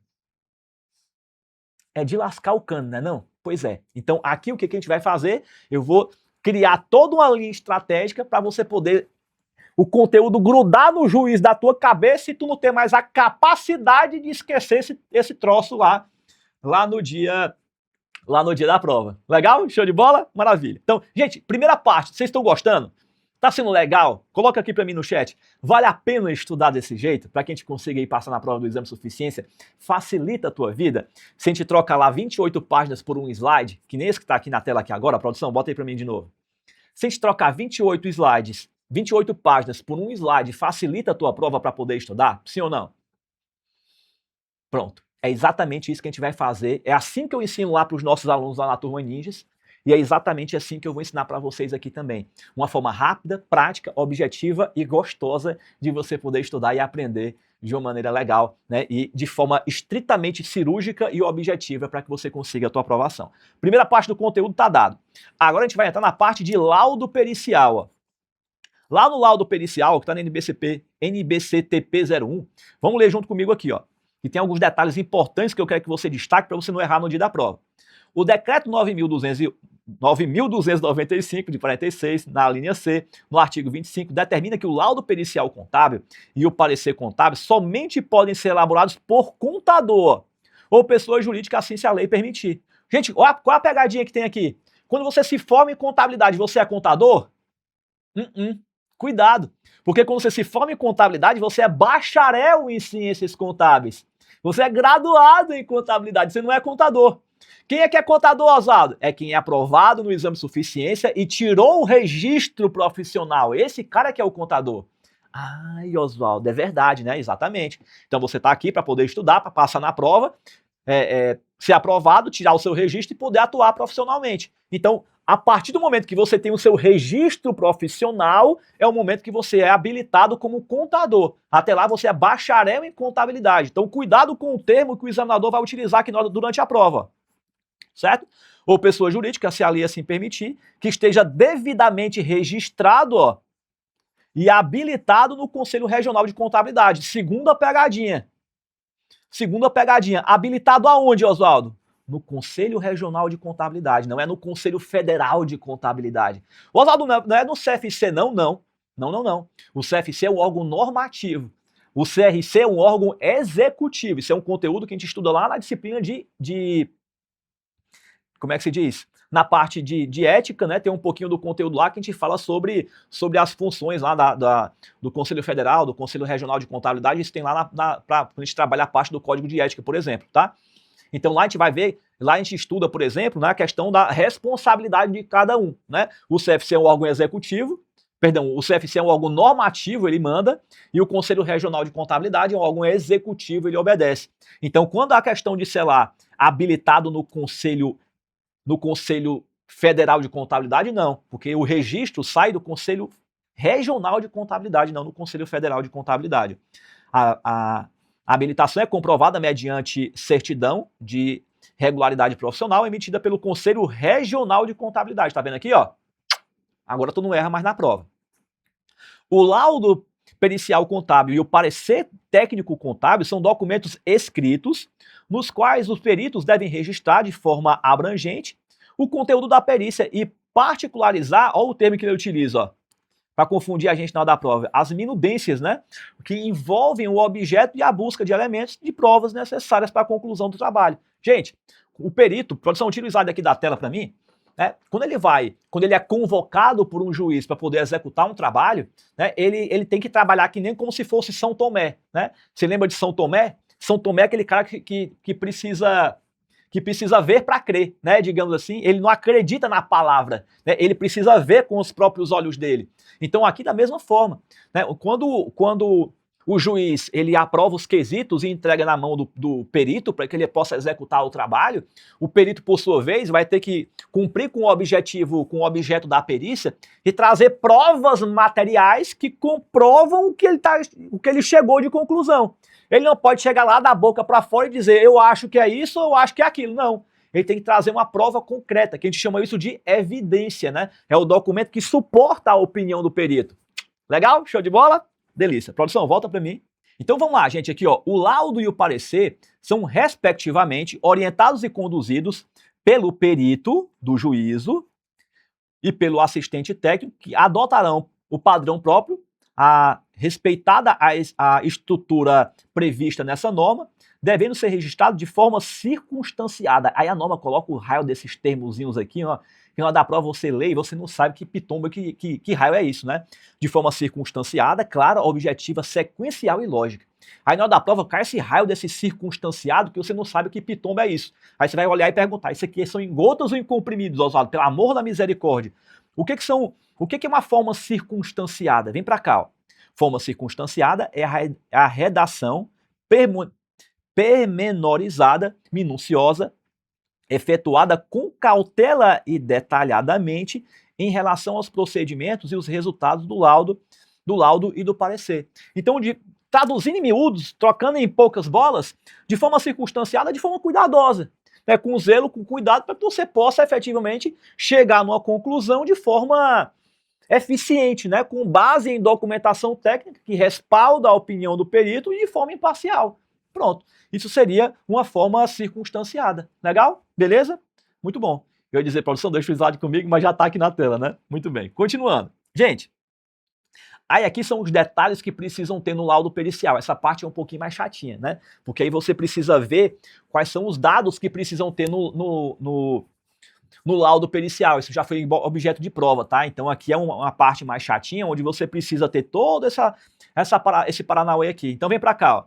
É de lascar o cano, né não? Pois é. Então aqui o que a gente vai fazer? Eu vou criar toda uma linha estratégica para você poder o conteúdo grudar no juiz da tua cabeça e tu não ter mais a capacidade de esquecer esse troço lá no dia da prova. Legal? Show de bola? Maravilha. Então, gente, primeira parte, vocês estão gostando? Tá sendo legal? Coloca aqui para mim no chat. Vale a pena estudar desse jeito para que a gente consiga ir passar na prova do exame de suficiência? Facilita a tua vida? Se a gente troca lá 28 páginas por um slide, que nem esse que tá aqui na tela aqui agora, produção, bota aí para mim de novo. Se a gente trocar 28 slides, 28 páginas por um slide, facilita a tua prova para poder estudar? Sim ou não? Pronto. É exatamente isso que a gente vai fazer. É assim que eu ensino lá para os nossos alunos lá na Turma Ninjas. E é exatamente assim que eu vou ensinar para vocês aqui também. Uma forma rápida, prática, objetiva e gostosa de você poder estudar e aprender de uma maneira legal, né? E de forma estritamente cirúrgica e objetiva para que você consiga a tua aprovação. Primeira parte do conteúdo está dado. Agora a gente vai entrar na parte de laudo pericial, ó. Lá no laudo pericial, que está na NBCTP01, vamos ler junto comigo aqui, ó. E tem alguns detalhes importantes que eu quero que você destaque para você não errar no dia da prova. O decreto 9.295 de 46, na linha C, no artigo 25, determina que o laudo pericial contábil e o parecer contábil somente podem ser elaborados por contador ou pessoa jurídica, assim se a lei permitir. Gente, qual a pegadinha que tem aqui? Quando você se forma em contabilidade, você é contador? Cuidado, porque quando você se forma em contabilidade, você é bacharel em ciências contábeis. Você é graduado em contabilidade, você não é contador. Quem é que é contador, Oswaldo? É quem é aprovado no exame de suficiência e tirou o registro profissional. Esse cara que é o contador. Ai, Oswaldo, é verdade, né? Exatamente. Então você está aqui para poder estudar, para passar na prova, ser aprovado, tirar o seu registro e poder atuar profissionalmente. Então, a partir do momento que você tem o seu registro profissional, é o momento que você é habilitado como contador. Até lá você é bacharel em contabilidade. Então, cuidado com o termo que o examinador vai utilizar aqui durante a prova. Certo? Ou pessoa jurídica, se a lei assim permitir, que esteja devidamente registrado, ó, e habilitado no Conselho Regional de Contabilidade. Segunda pegadinha. Segunda pegadinha. Habilitado aonde, Oswaldo? No Conselho Regional de Contabilidade, não é no Conselho Federal de Contabilidade. Oswaldo, não é no CFC, não. Não. O CFC é um órgão normativo. O CRC é um órgão executivo. Isso é um conteúdo que a gente estuda lá na disciplina de como é que se diz? Na parte de ética, né? Tem um pouquinho do conteúdo lá que a gente fala sobre as funções lá do Conselho Federal, do Conselho Regional de Contabilidade. Isso tem lá para a gente trabalhar a parte do Código de Ética, por exemplo, tá? Então lá a gente vai ver, lá a gente estuda, por exemplo, na questão da responsabilidade de cada um, né? O CFC é um órgão executivo, perdão, o CFC é um órgão normativo, ele manda, e o Conselho Regional de Contabilidade é um órgão executivo, ele obedece. Então, quando a questão de, sei lá, habilitado no Conselho Federal de Contabilidade, não, porque o registro sai do Conselho Regional de Contabilidade, não no Conselho Federal de Contabilidade. A habilitação é comprovada mediante certidão de regularidade profissional emitida pelo Conselho Regional de Contabilidade. Tá vendo aqui, ó? Agora tu não erra mais na prova. O laudo pericial contábil e o parecer técnico contábil são documentos escritos nos quais os peritos devem registrar de forma abrangente o conteúdo da perícia e particularizar, ó o termo que ele utiliza, ó, para confundir a gente na hora da prova, as minudências, né, que envolvem o objeto e a busca de elementos de provas necessárias para a conclusão do trabalho. Gente, o perito, produção, tira o slide aqui da tela para mim, né, quando ele é convocado por um juiz para poder executar um trabalho, né, ele tem que trabalhar que nem como se fosse São Tomé, né? Você lembra de São Tomé? São Tomé é aquele cara que precisa ver para crer, né? Digamos assim, ele não acredita na palavra, né? Ele precisa ver com os próprios olhos dele. Então aqui da mesma forma, né? Quando o juiz ele aprova os quesitos e entrega na mão do perito para que ele possa executar o trabalho, o perito, por sua vez, vai ter que cumprir com o objetivo, com o objeto da perícia e trazer provas materiais que comprovam o que ele chegou de conclusão. Ele não pode chegar lá da boca para fora e dizer eu acho que é isso ou eu acho que é aquilo. Não. Ele tem que trazer uma prova concreta, que a gente chama isso de evidência, né? É o documento que suporta a opinião do perito. Legal? Show de bola? Delícia. Produção, volta para mim. Então vamos lá, gente, aqui, ó. O laudo e o parecer são, respectivamente, orientados e conduzidos pelo perito do juízo e pelo assistente técnico, que adotarão o padrão próprio, respeitada a estrutura prevista nessa norma, devendo ser registrado de forma circunstanciada. Aí a norma coloca o raio desses termozinhos aqui, ó. Que na hora da prova você lê e você não sabe que pitomba, que raio é isso, né? De forma circunstanciada, clara, objetiva, sequencial e lógica. Aí na hora da prova cai esse raio desse circunstanciado que você não sabe que pitomba é isso. Aí você vai olhar e perguntar, isso aqui são em gotas ou em comprimidos, Oswaldo? Pelo amor da misericórdia. O que é uma forma circunstanciada? Vem pra cá, ó. Forma circunstanciada é a redação pormenorizada, minuciosa, efetuada com cautela e detalhadamente em relação aos procedimentos e os resultados do laudo e do parecer. Então, traduzindo em miúdos, trocando em poucas bolas, de forma circunstanciada, de forma cuidadosa, né, com zelo, com cuidado, para que você possa efetivamente chegar numa conclusão de forma eficiente, né, com base em documentação técnica que respalda a opinião do perito e de forma imparcial. Pronto. Isso seria uma forma circunstanciada. Legal? Beleza? Muito bom. Eu ia dizer, produção, deixa o slide comigo, mas já está aqui na tela, né? Muito bem. Continuando. Gente, aí aqui são os detalhes que precisam ter no laudo pericial. Essa parte é um pouquinho mais chatinha, né? Porque aí você precisa ver quais são os dados que precisam ter no laudo pericial. Isso já foi objeto de prova, tá? Então aqui é uma parte mais chatinha, onde você precisa ter todo esse paranauê aqui. Então vem para cá, ó.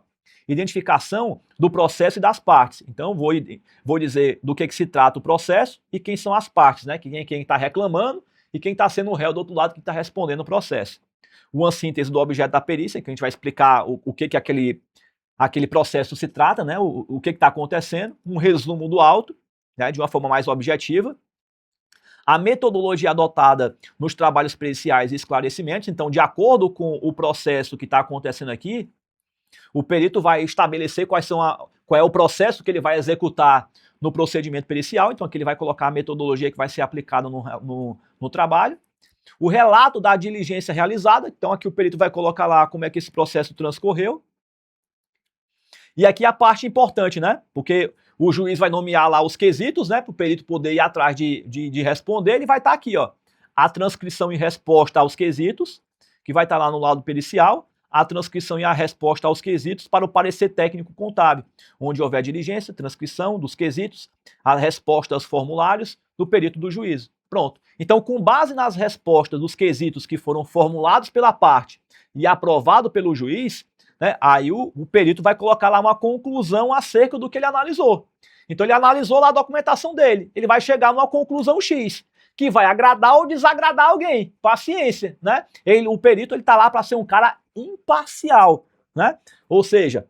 Identificação do processo e das partes. Então, vou dizer do que se trata o processo e quem são as partes, né? Quem está reclamando e quem está sendo o réu do outro lado que está respondendo o processo. Uma síntese do objeto da perícia, que a gente vai explicar o que aquele aquele processo se trata, né? O que está acontecendo, um resumo do auto, né, de uma forma mais objetiva. A metodologia adotada nos trabalhos periciais e esclarecimentos, então, de acordo com o processo que está acontecendo aqui, o perito vai estabelecer qual é o processo que ele vai executar no procedimento pericial, então aqui ele vai colocar a metodologia que vai ser aplicada no trabalho. O relato da diligência realizada, então aqui o perito vai colocar lá como é que esse processo transcorreu. E aqui a parte importante, né? Porque o juiz vai nomear lá os quesitos, né? Para o perito poder ir atrás de responder. Ele vai estar aqui, ó. A transcrição e resposta aos quesitos, que vai estar lá no lado pericial. A transcrição e a resposta aos quesitos para o parecer técnico contábil, onde houver diligência, transcrição dos quesitos, a resposta aos formulários do perito do juízo. Pronto. Então, com base nas respostas dos quesitos que foram formulados pela parte e aprovado pelo juiz, né, aí o perito vai colocar lá uma conclusão acerca do que ele analisou. Então, ele analisou lá a documentação dele. Ele vai chegar numa conclusão X, que vai agradar ou desagradar alguém. Paciência, né? O perito está lá para ser um cara imparcial, né? Ou seja,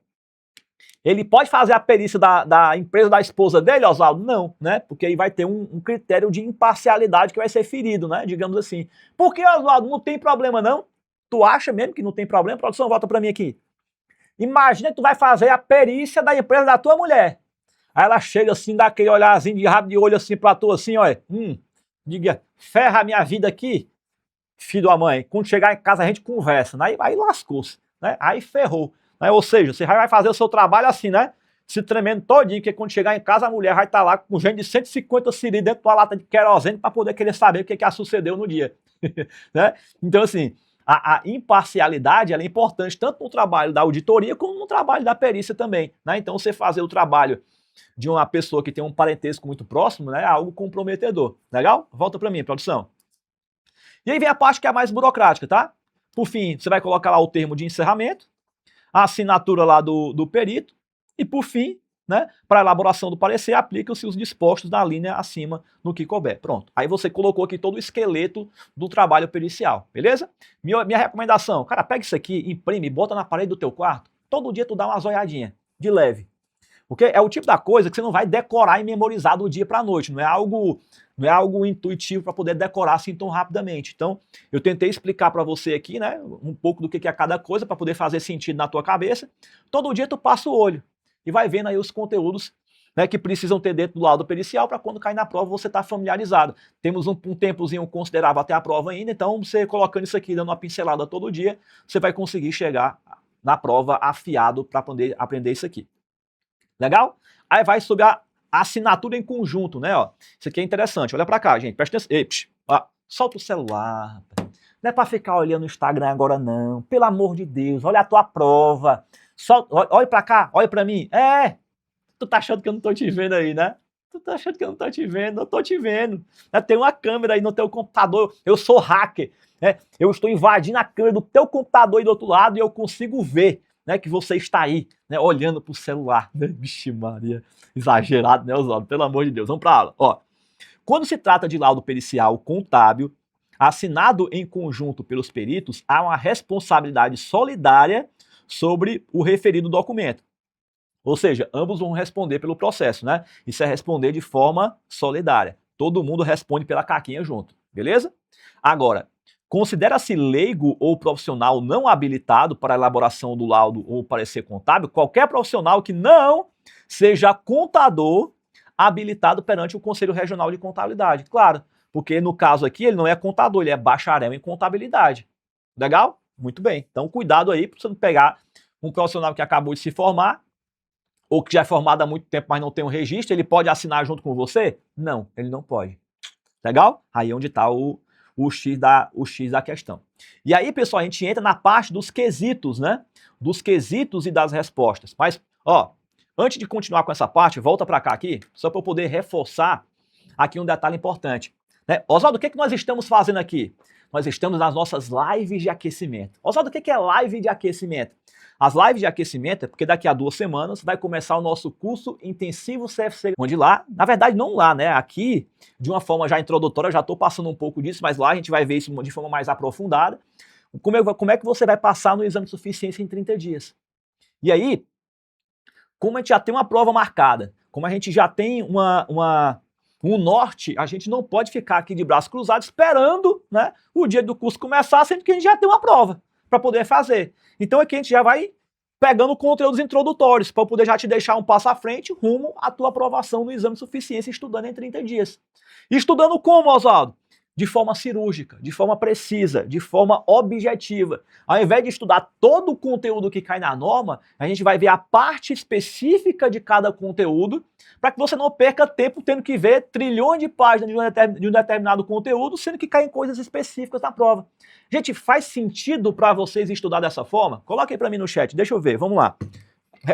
ele pode fazer a perícia da empresa da esposa dele, Oswaldo? Não, né? Porque aí vai ter um critério de imparcialidade que vai ser ferido, né? Digamos assim. Por que, Oswaldo? Não tem problema, não? Tu acha mesmo que não tem problema? Produção, volta para mim aqui. Imagina que tu vai fazer a perícia da empresa da tua mulher. Aí ela chega assim, dá aquele olharzinho de rabo de olho assim pra tu, assim, olha. Diga, ferra a minha vida aqui, filho da mãe. Quando chegar em casa a gente conversa, né? Aí lascou-se, né? Aí ferrou. Né? Ou seja, você vai fazer o seu trabalho assim, né? Se tremendo todinho, porque quando chegar em casa a mulher vai estar lá com gente de 150 siri dentro de uma lata de querosene para poder querer saber o que sucedeu no dia. Né? Então, assim, a imparcialidade ela é importante tanto no trabalho da auditoria como no trabalho da perícia também. Né? Então, você fazer o trabalho de uma pessoa que tem um parentesco muito próximo, né, é algo comprometedor. Legal? Volta para mim, produção. E aí vem a parte que é a mais burocrática, tá? Por fim, você vai colocar lá o termo de encerramento, a assinatura lá do perito, e por fim, né, para a elaboração do parecer, aplicam-se os dispostos da linha acima no que couber. Pronto. Aí você colocou aqui todo o esqueleto do trabalho pericial, beleza? Minha recomendação, cara, pega isso aqui, imprime, bota na parede do teu quarto, todo dia tu dá uma zoiadinha, de leve. Porque é o tipo da coisa que você não vai decorar e memorizar do dia para a noite. Não é algo intuitivo para poder decorar assim tão rapidamente. Então, eu tentei explicar para você aqui, né, um pouco do que é cada coisa para poder fazer sentido na tua cabeça. Todo dia tu passa o olho e vai vendo aí os conteúdos, né, que precisam ter dentro do laudo pericial para quando cair na prova você estar familiarizado. Temos um tempozinho considerável até a prova ainda, então você colocando isso aqui, dando uma pincelada todo dia, você vai conseguir chegar na prova afiado para poder aprender isso aqui. Legal? Aí vai sobre a assinatura em conjunto, né? Ó. Isso aqui é interessante. Olha pra cá, gente. Presta atenção. Ei, ó, solta o celular. Não é pra ficar olhando o Instagram agora, não. Pelo amor de Deus. Olha a tua prova. Olha pra cá. Olha pra mim. Tu tá achando que eu não tô te vendo aí, né? Tu tá achando que eu não tô te vendo? Eu tô te vendo. Tem uma câmera aí no teu computador. Eu sou hacker. Né? Eu estou invadindo a câmera do teu computador aí do outro lado e eu consigo ver, né, que você está aí, né, olhando pro celular, né? Vixe Maria, exagerado, né, Oswaldo? Pelo amor de Deus, vamos pra aula. Ó, quando se trata de laudo pericial contábil, assinado em conjunto pelos peritos, há uma responsabilidade solidária sobre o referido documento. Ou seja, ambos vão responder pelo processo, né? Isso é responder de forma solidária. Todo mundo responde pela caquinha junto, beleza? Agora, considera-se leigo ou profissional não habilitado para a elaboração do laudo ou parecer contábil qualquer profissional que não seja contador habilitado perante o Conselho Regional de Contabilidade. Claro, porque no caso aqui ele não é contador, ele é bacharel em contabilidade. Legal? Muito bem. Então cuidado aí para você não pegar um profissional que acabou de se formar ou que já é formado há muito tempo, mas não tem um registro, ele pode assinar junto com você? Não, ele não pode. Legal? Aí é onde está o X da questão. E aí, pessoal, a gente entra na parte dos quesitos, né? Dos quesitos e das respostas. Mas, ó, antes de continuar com essa parte, volta para cá aqui, só para eu poder reforçar aqui um detalhe importante. Né? Oswaldo, o que nós estamos fazendo aqui? Nós estamos nas nossas lives de aquecimento. Oswaldo, o que é live de aquecimento? As lives de aquecimento é porque daqui a 2 semanas vai começar o nosso curso intensivo CFC, onde lá, na verdade não lá, né? Aqui, de uma forma já introdutória, eu já estou passando um pouco disso, mas lá a gente vai ver isso de forma mais aprofundada. Como é que você vai passar no exame de suficiência em 30 dias? E aí, como a gente já tem uma prova marcada, como a gente já tem um norte, a gente não pode ficar aqui de braços cruzados esperando, né, o dia do curso começar, sendo que a gente já tem uma prova para poder fazer. Então aqui a gente já vai pegando conteúdos introdutórios para poder já te deixar um passo à frente rumo à tua aprovação no exame de suficiência estudando em 30 dias. E estudando como, Oswaldo? De forma cirúrgica, de forma precisa, de forma objetiva. Ao invés de estudar todo o conteúdo que cai na norma, a gente vai ver a parte específica de cada conteúdo para que você não perca tempo tendo que ver trilhões de páginas de um determinado conteúdo, sendo que caem coisas específicas na prova. Gente, faz sentido para vocês estudar dessa forma? Coloca aí para mim no chat, deixa eu ver, vamos lá.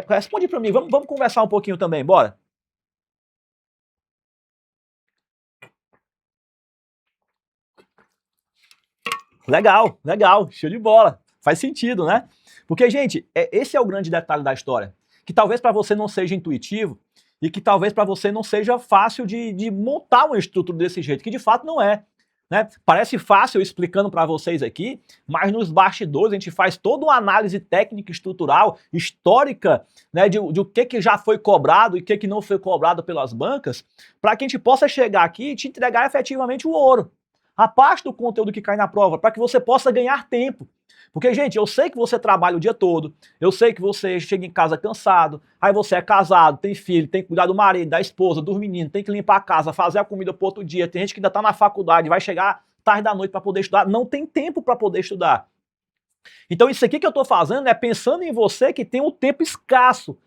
Responde para mim, vamos conversar um pouquinho também, bora? Legal, legal, show de bola. Faz sentido, né? Porque, gente, esse é o grande detalhe da história. Que talvez para você não seja intuitivo e que talvez para você não seja fácil de montar uma estrutura desse jeito, que de fato não é. Né? Parece fácil explicando para vocês aqui, mas nos bastidores a gente faz toda uma análise técnica, estrutural, histórica, né, de o que já foi cobrado e o que não foi cobrado pelas bancas, para que a gente possa chegar aqui e te entregar efetivamente o ouro. A parte do conteúdo que cai na prova, para que você possa ganhar tempo. Porque, gente, eu sei que você trabalha o dia todo, eu sei que você chega em casa cansado, aí você é casado, tem filho, tem que cuidar do marido, da esposa, dos meninos, tem que limpar a casa, fazer a comida para outro dia, tem gente que ainda está na faculdade, vai chegar tarde da noite para poder estudar, não tem tempo para poder estudar. Então isso aqui que eu estou fazendo é pensando em você que tem um tempo escasso,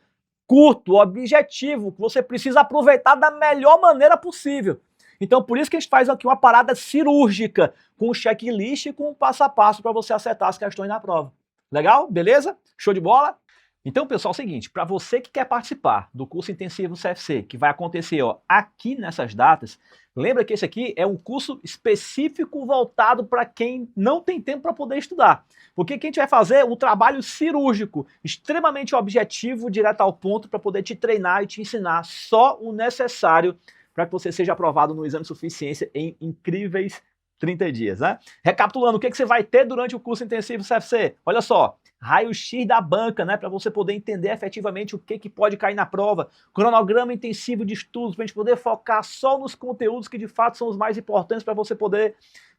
curto, objetivo, que você precisa aproveitar da melhor maneira possível. Então, por isso que a gente faz aqui uma parada cirúrgica, com um checklist e com um passo a passo para você acertar as questões na prova. Legal? Beleza? Show de bola? Então, pessoal, é o seguinte, para você que quer participar do curso intensivo CFC, que vai acontecer aqui nessas datas, lembra que esse aqui é um curso específico voltado para quem não tem tempo para poder estudar. Porque aqui a gente vai fazer um trabalho cirúrgico, extremamente objetivo, direto ao ponto, para poder te treinar e te ensinar só o necessário para que você seja aprovado no exame de suficiência em incríveis 30 dias, né? Recapitulando, o que você vai ter durante o curso intensivo CFC? Olha só, raio-x da banca, né? Para você poder entender efetivamente o que pode cair na prova, cronograma intensivo de estudos, para a gente poder focar só nos conteúdos que de fato são os mais importantes para você poder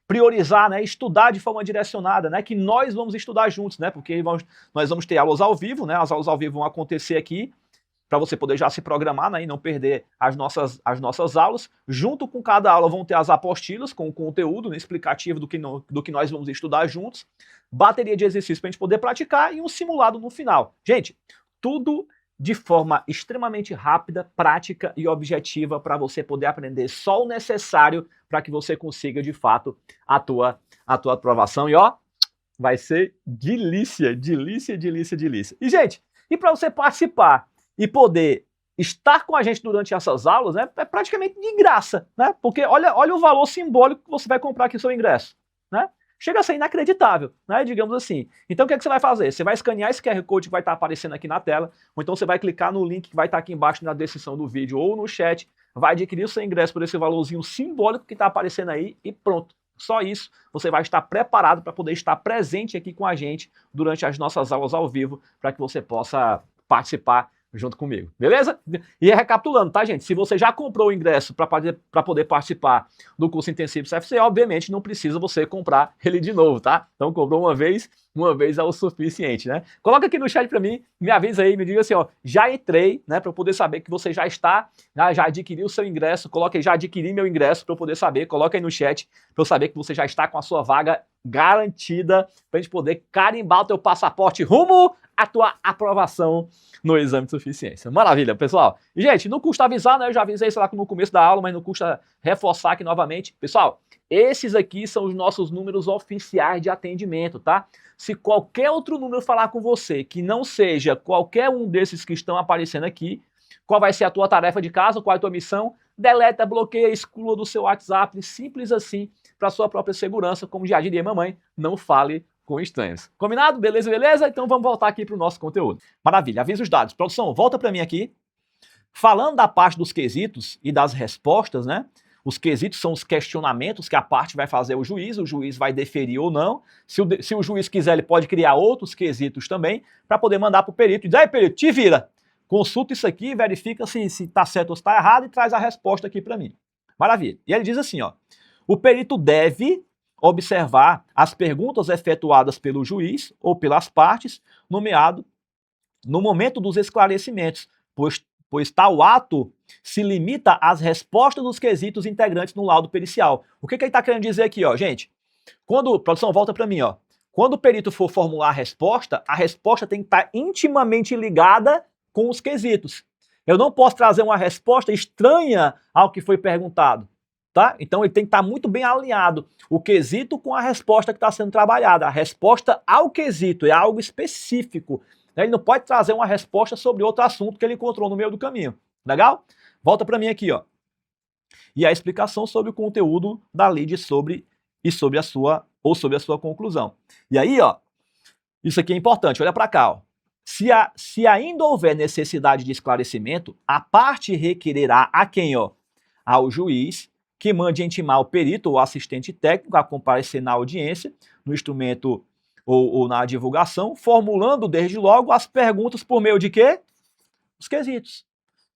priorizar, né? Estudar de forma direcionada, né? Que nós vamos estudar juntos, né? Porque nós vamos ter aulas ao vivo, né? As aulas ao vivo vão acontecer aqui, para você poder já se programar, né, e não perder as nossas aulas. Junto com cada aula vão ter as apostilas com o conteúdo, né, explicativo do que nós vamos estudar juntos, bateria de exercícios para a gente poder praticar e um simulado no final. Gente, tudo de forma extremamente rápida, prática e objetiva para você poder aprender só o necessário para que você consiga, de fato, a tua aprovação. E vai ser delícia, delícia, delícia, delícia. E, gente, e para você participar e poder estar com a gente durante essas aulas, né, é praticamente de graça, né? Porque olha o valor simbólico que você vai comprar aqui o seu ingresso, né? Chega a ser inacreditável, né? Digamos assim. Então o que você vai fazer? Você vai escanear esse QR Code que vai estar aparecendo aqui na tela, ou então você vai clicar no link que vai estar aqui embaixo na descrição do vídeo ou no chat, vai adquirir o seu ingresso por esse valorzinho simbólico que está aparecendo aí e pronto. Só isso, você vai estar preparado para poder estar presente aqui com a gente durante as nossas aulas ao vivo, para que você possa participar junto comigo, beleza? E recapitulando, tá, gente? Se você já comprou o ingresso para poder participar do curso intensivo CFC, obviamente não precisa você comprar ele de novo, tá? Então comprou uma vez é o suficiente, né? Coloca aqui no chat para mim, me avisa aí, me diga assim, já entrei, né, para eu poder saber que você já está, já adquiriu o seu ingresso, coloca aí, já adquiri meu ingresso para eu poder saber, coloca aí no chat para eu saber que você já está com a sua vaga garantida para a gente poder carimbar o teu passaporte rumo à tua aprovação no exame de suficiência. Maravilha, pessoal. E, gente, não custa avisar, né? Eu já avisei isso lá no começo da aula, mas não custa reforçar aqui novamente. Pessoal, esses aqui são os nossos números oficiais de atendimento, tá? Se qualquer outro número falar com você que não seja qualquer um desses que estão aparecendo aqui, qual vai ser a tua tarefa de casa, qual é a tua missão? Deleta, bloqueia, exclua do seu WhatsApp, simples assim, para sua própria segurança, como já diria mamãe, não fale com estranhos. Combinado? Beleza, beleza? Então vamos voltar aqui para o nosso conteúdo. Maravilha, avisa os dados. Produção, volta para mim aqui. Falando da parte dos quesitos e das respostas, né? Os quesitos são os questionamentos que a parte vai fazer ao juiz, o juiz vai deferir ou não. Se o juiz quiser, ele pode criar outros quesitos também, para poder mandar para o perito e dizer, aí perito, te vira. consulta isso aqui, verifica se está certo ou se está errado e traz a resposta aqui para mim. Maravilha. E ele diz assim, ó, o perito deve observar as perguntas efetuadas pelo juiz ou pelas partes, nomeado no momento dos esclarecimentos, pois tal ato se limita às respostas dos quesitos integrantes no laudo pericial. O que ele está querendo dizer aqui, ó, gente? Quando, produção, volta para mim, ó. Quando o perito for formular a resposta tem que estar intimamente ligada com os quesitos. Eu não posso trazer uma resposta estranha ao que foi perguntado, tá? Então ele tem que estar muito bem alinhado, o quesito com a resposta que está sendo trabalhada. A resposta ao quesito é algo específico. Ele não pode trazer uma resposta sobre outro assunto que ele encontrou no meio do caminho. Legal? Volta para mim aqui, ó. E a explicação sobre o conteúdo da lide sobre a sua conclusão. E aí, ó, isso aqui é importante, olha para cá, ó. Se ainda houver necessidade de esclarecimento, a parte requererá a quem, ó? Ao juiz, que mande intimar o perito ou assistente técnico a comparecer na audiência, no instrumento ou na divulgação, formulando desde logo as perguntas por meio de quê? Os quesitos,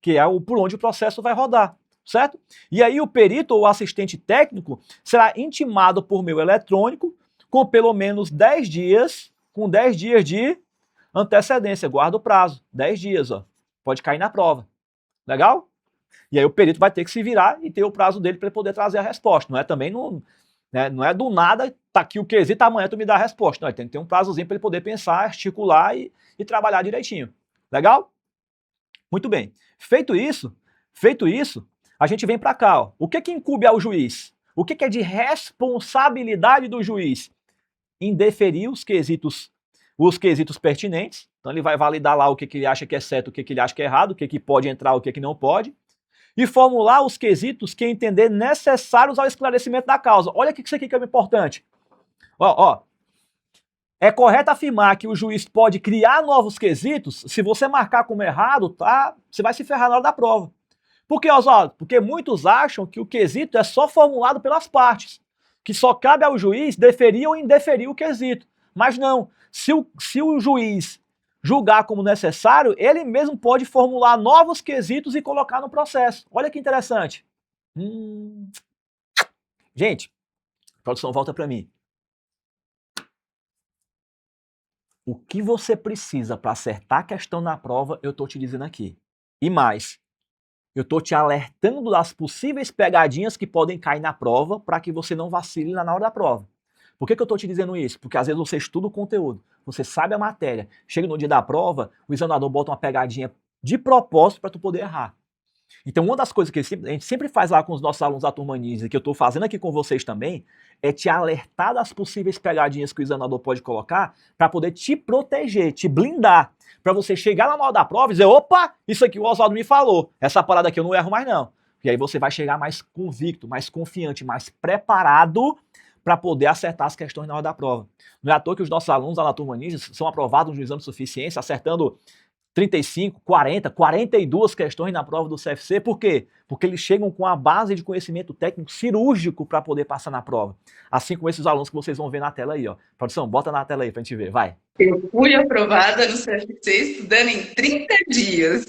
que é por onde o processo vai rodar, certo? E aí o perito ou assistente técnico será intimado por meio eletrônico com pelo menos 10 dias, com 10 dias de antecedência, guarda o prazo, 10 dias, ó, pode cair na prova, legal? E aí o perito vai ter que se virar e ter o prazo dele para ele poder trazer a resposta, não é também, não é do nada, tá aqui o quesito, amanhã tu me dá a resposta, não, ele tem que ter um prazozinho para ele poder pensar, articular e trabalhar direitinho, legal? Muito bem, feito isso, a gente vem para cá, ó. O que incumbe ao juiz? O que é de responsabilidade do juiz? Indeferir os quesitos pertinentes. Então ele vai validar lá o que ele acha que é certo, o que ele acha que é errado, o que pode entrar, o que não pode. E formular os quesitos que entender necessários ao esclarecimento da causa. Olha que isso aqui que é importante. Ó. É correto afirmar que o juiz pode criar novos quesitos. Se você marcar como errado, tá? Você vai se ferrar na hora da prova. Por que, Oswaldo? Porque muitos acham que o quesito é só formulado pelas partes, que só cabe ao juiz deferir ou indeferir o quesito. Mas não, se o juiz julgar como necessário, ele mesmo pode formular novos quesitos e colocar no processo. Olha que interessante. Gente, produção, volta para mim. O que você precisa para acertar a questão na prova, eu estou te dizendo aqui. E mais, eu estou te alertando das possíveis pegadinhas que podem cair na prova para que você não vacile na hora da prova. Por que eu estou te dizendo isso? Porque às vezes você estuda o conteúdo, você sabe a matéria, chega no dia da prova, o examinador bota uma pegadinha de propósito para tu poder errar. Então uma das coisas que a gente sempre faz lá com os nossos alunos da Turma Ninja, que eu estou fazendo aqui com vocês também, é te alertar das possíveis pegadinhas que o examinador pode colocar para poder te proteger, te blindar, para você chegar na hora da prova e dizer, opa, isso aqui o Oswaldo me falou, essa parada aqui eu não erro mais não. E aí você vai chegar mais convicto, mais confiante, mais preparado para poder acertar as questões na hora da prova. Não é à toa que os nossos alunos lá na Turma Ninja são aprovados no exame de suficiência, acertando 35, 40, 42 questões na prova do CFC. Por quê? Porque eles chegam com a base de conhecimento técnico cirúrgico para poder passar na prova. Assim como esses alunos que vocês vão ver na tela aí, ó. Produção, bota na tela aí pra gente ver, vai. Eu fui aprovada no CFC estudando em 30 dias.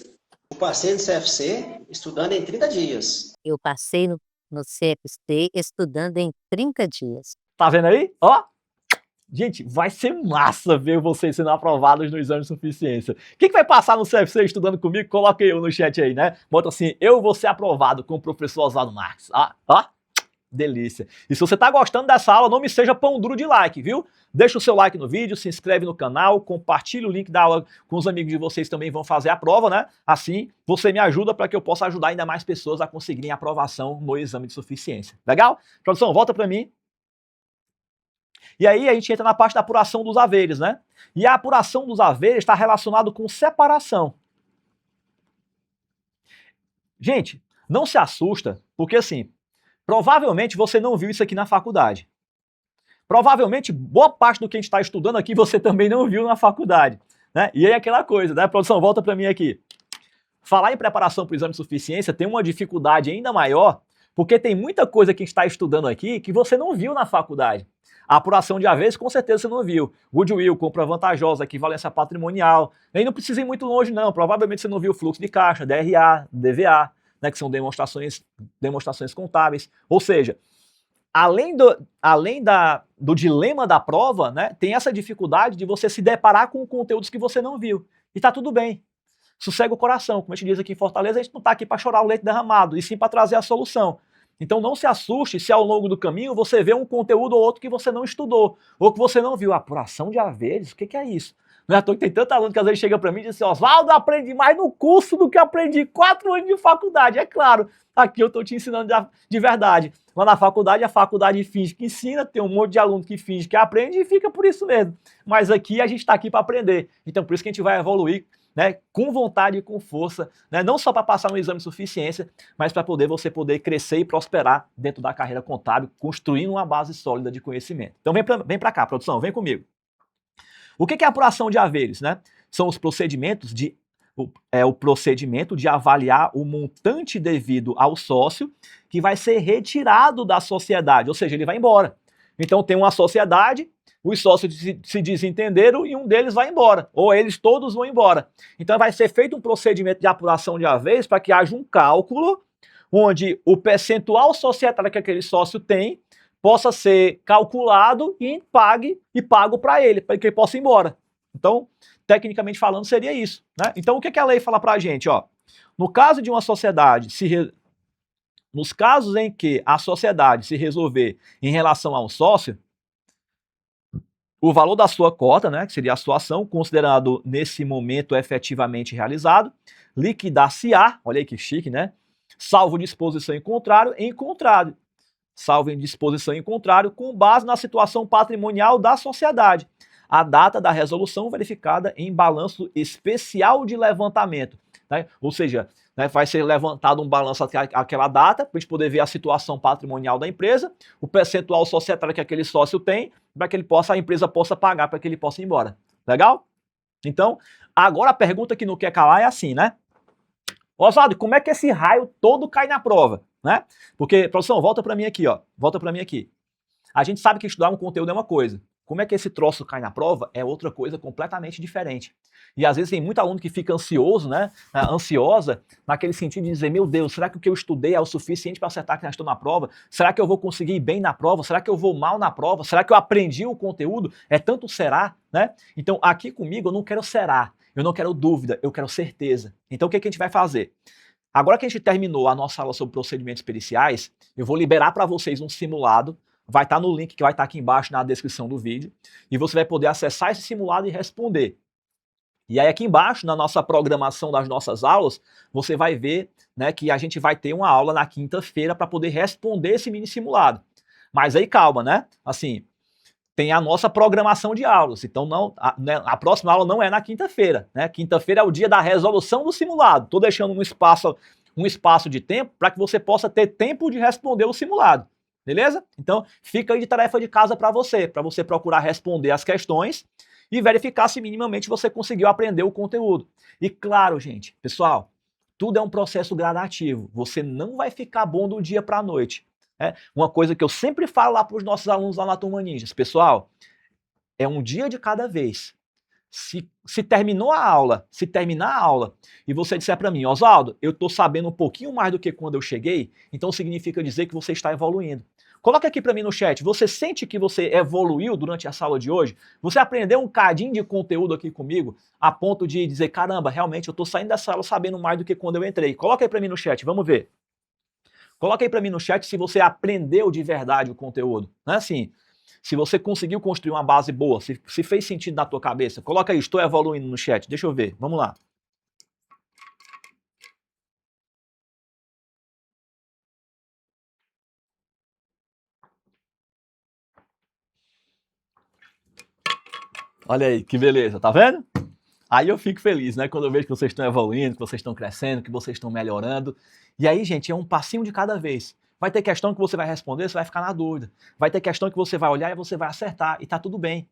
Eu passei no CFC estudando em 30 dias. Eu passei no CFC estudando em 30 dias. Tá vendo aí? Ó! Gente, vai ser massa ver vocês sendo aprovados no exame de suficiência. Quem que vai passar no CFC estudando comigo? Coloque eu no chat aí, né? Bota assim, eu vou ser aprovado com o professor Oswaldo Marques. Ó, delícia. E se você tá gostando dessa aula, não me seja pão duro de like, viu? Deixa o seu like no vídeo, se inscreve no canal, compartilha o link da aula com os amigos de vocês também vão fazer a prova, né? Assim, você me ajuda para que eu possa ajudar ainda mais pessoas a conseguirem aprovação no exame de suficiência. Legal? Produção, volta para mim. E aí a gente entra na parte da apuração dos haveres, né? E a apuração dos haveres está relacionado com separação. Gente, não se assusta, porque assim, provavelmente você não viu isso aqui na faculdade. Provavelmente boa parte do que a gente está estudando aqui você também não viu na faculdade, né? E aí aquela coisa, né? Produção, volta para mim aqui. Falar em preparação para o exame de suficiência tem uma dificuldade ainda maior, porque tem muita coisa que a gente está estudando aqui que você não viu na faculdade. A apuração de haveres, com certeza você não viu. Goodwill, compra vantajosa, equivalência patrimonial. Aí não precisa ir muito longe, não. Provavelmente você não viu fluxo de caixa, DRA, DVA, né, que são demonstrações contábeis. Ou seja, além do dilema da prova, né, tem essa dificuldade de você se deparar com conteúdos que você não viu. E tá tudo bem. Sossega o coração. Como a gente diz aqui em Fortaleza, a gente não está aqui para chorar o leite derramado, e sim para trazer a solução. Então não se assuste se ao longo do caminho você vê um conteúdo ou outro que você não estudou, ou que você não viu. Apuração de haveres, o que é isso? Não é à toa que tem tanto aluno que às vezes chega para mim e diz assim, Oswaldo, eu aprendi mais no curso do que aprendi 4 anos de faculdade. É claro, aqui eu estou te ensinando de verdade. Lá na faculdade, a faculdade finge que ensina, tem um monte de aluno que finge que aprende e fica por isso mesmo. Mas aqui a gente está aqui para aprender. Então por isso que a gente vai evoluir, né, com vontade e com força, né, não só para passar no exame de suficiência, mas para você poder crescer e prosperar dentro da carreira contábil, construindo uma base sólida de conhecimento. Então vem para cá, produção, vem comigo. O que é a apuração de haveres? Né? São os procedimentos o procedimento de avaliar o montante devido ao sócio que vai ser retirado da sociedade, ou seja, ele vai embora. Então tem uma sociedade, os sócios se desentenderam e um deles vai embora, ou eles todos vão embora. Então vai ser feito um procedimento de apuração de haveres para que haja um cálculo onde o percentual societário que aquele sócio tem possa ser calculado e pago para ele que ele possa ir embora. Então, tecnicamente falando, seria isso. Né? Então, o que a lei fala para a gente? Ó, no caso de uma sociedade, nos casos em que a sociedade se resolver em relação a um sócio, o valor da sua cota, né, que seria a sua ação, considerado nesse momento efetivamente realizado, liquidar-se-á, olha aí que chique, né? Salvo disposição em contrário, salvo em disposição em contrário, com base na situação patrimonial da sociedade. A data da resolução verificada em balanço especial de levantamento. Né? Ou seja, né, vai ser levantado um balanço àquela data, para a gente poder ver a situação patrimonial da empresa, o percentual societário que aquele sócio tem, para que a empresa possa pagar, para que ele possa ir embora. Legal? Então, agora a pergunta que não quer calar é assim, né? Oswaldo, como é que esse raio todo cai na prova? Né? Porque, produção, volta para mim aqui, ó. Volta para mim aqui. A gente sabe que estudar um conteúdo é uma coisa. Como é que esse troço cai na prova é outra coisa completamente diferente. E às vezes tem muito aluno que fica ansioso, né? Ansiosa, naquele sentido de dizer, meu Deus, será que o que eu estudei é o suficiente para acertar que eu estou na prova? Será que eu vou conseguir ir bem na prova? Será que eu vou mal na prova? Será que eu aprendi o conteúdo? É tanto será, né? Então aqui comigo eu não quero será, eu não quero dúvida, eu quero certeza. Então o que a gente vai fazer? Agora que a gente terminou a nossa aula sobre procedimentos periciais, eu vou liberar para vocês um simulado. Vai estar no link que vai estar aqui embaixo na descrição do vídeo. E você vai poder acessar esse simulado e responder. E aí aqui embaixo, na nossa programação das nossas aulas, você vai ver, né, que a gente vai ter uma aula na quinta-feira para poder responder esse mini simulado. Mas aí calma, né? Assim, tem a nossa programação de aulas. Então a próxima aula não é na quinta-feira. Né? Quinta-feira é o dia da resolução do simulado. Estou deixando um espaço de tempo para que você possa ter tempo de responder o simulado. Beleza? Então, fica aí de tarefa de casa para você procurar responder as questões e verificar se minimamente você conseguiu aprender o conteúdo. E claro, gente, pessoal, tudo é um processo gradativo. Você não vai ficar bom do dia para a noite. Né? Uma coisa que eu sempre falo lá para os nossos alunos lá na Turma Ninjas, pessoal, é um dia de cada vez. Se terminar a aula e você disser para mim, Oswaldo, eu estou sabendo um pouquinho mais do que quando eu cheguei, então significa dizer que você está evoluindo. Coloca aqui para mim no chat, você sente que você evoluiu durante essa aula de hoje? Você aprendeu um cadinho de conteúdo aqui comigo, a ponto de dizer, caramba, realmente eu estou saindo dessa aula sabendo mais do que quando eu entrei. Coloca aí para mim no chat, vamos ver. Coloca aí para mim no chat se você aprendeu de verdade o conteúdo. Não é assim... Se você conseguiu construir uma base boa, se fez sentido na tua cabeça, coloca aí, estou evoluindo no chat. Deixa eu ver, vamos lá. Olha aí, que beleza, tá vendo? Aí eu fico feliz, né? Quando eu vejo que vocês estão evoluindo, que vocês estão crescendo, que vocês estão melhorando. E aí, gente, é um passinho de cada vez. Vai ter questão que você vai responder, você vai ficar na dúvida. Vai ter questão que você vai olhar e você vai acertar. E tá tudo bem.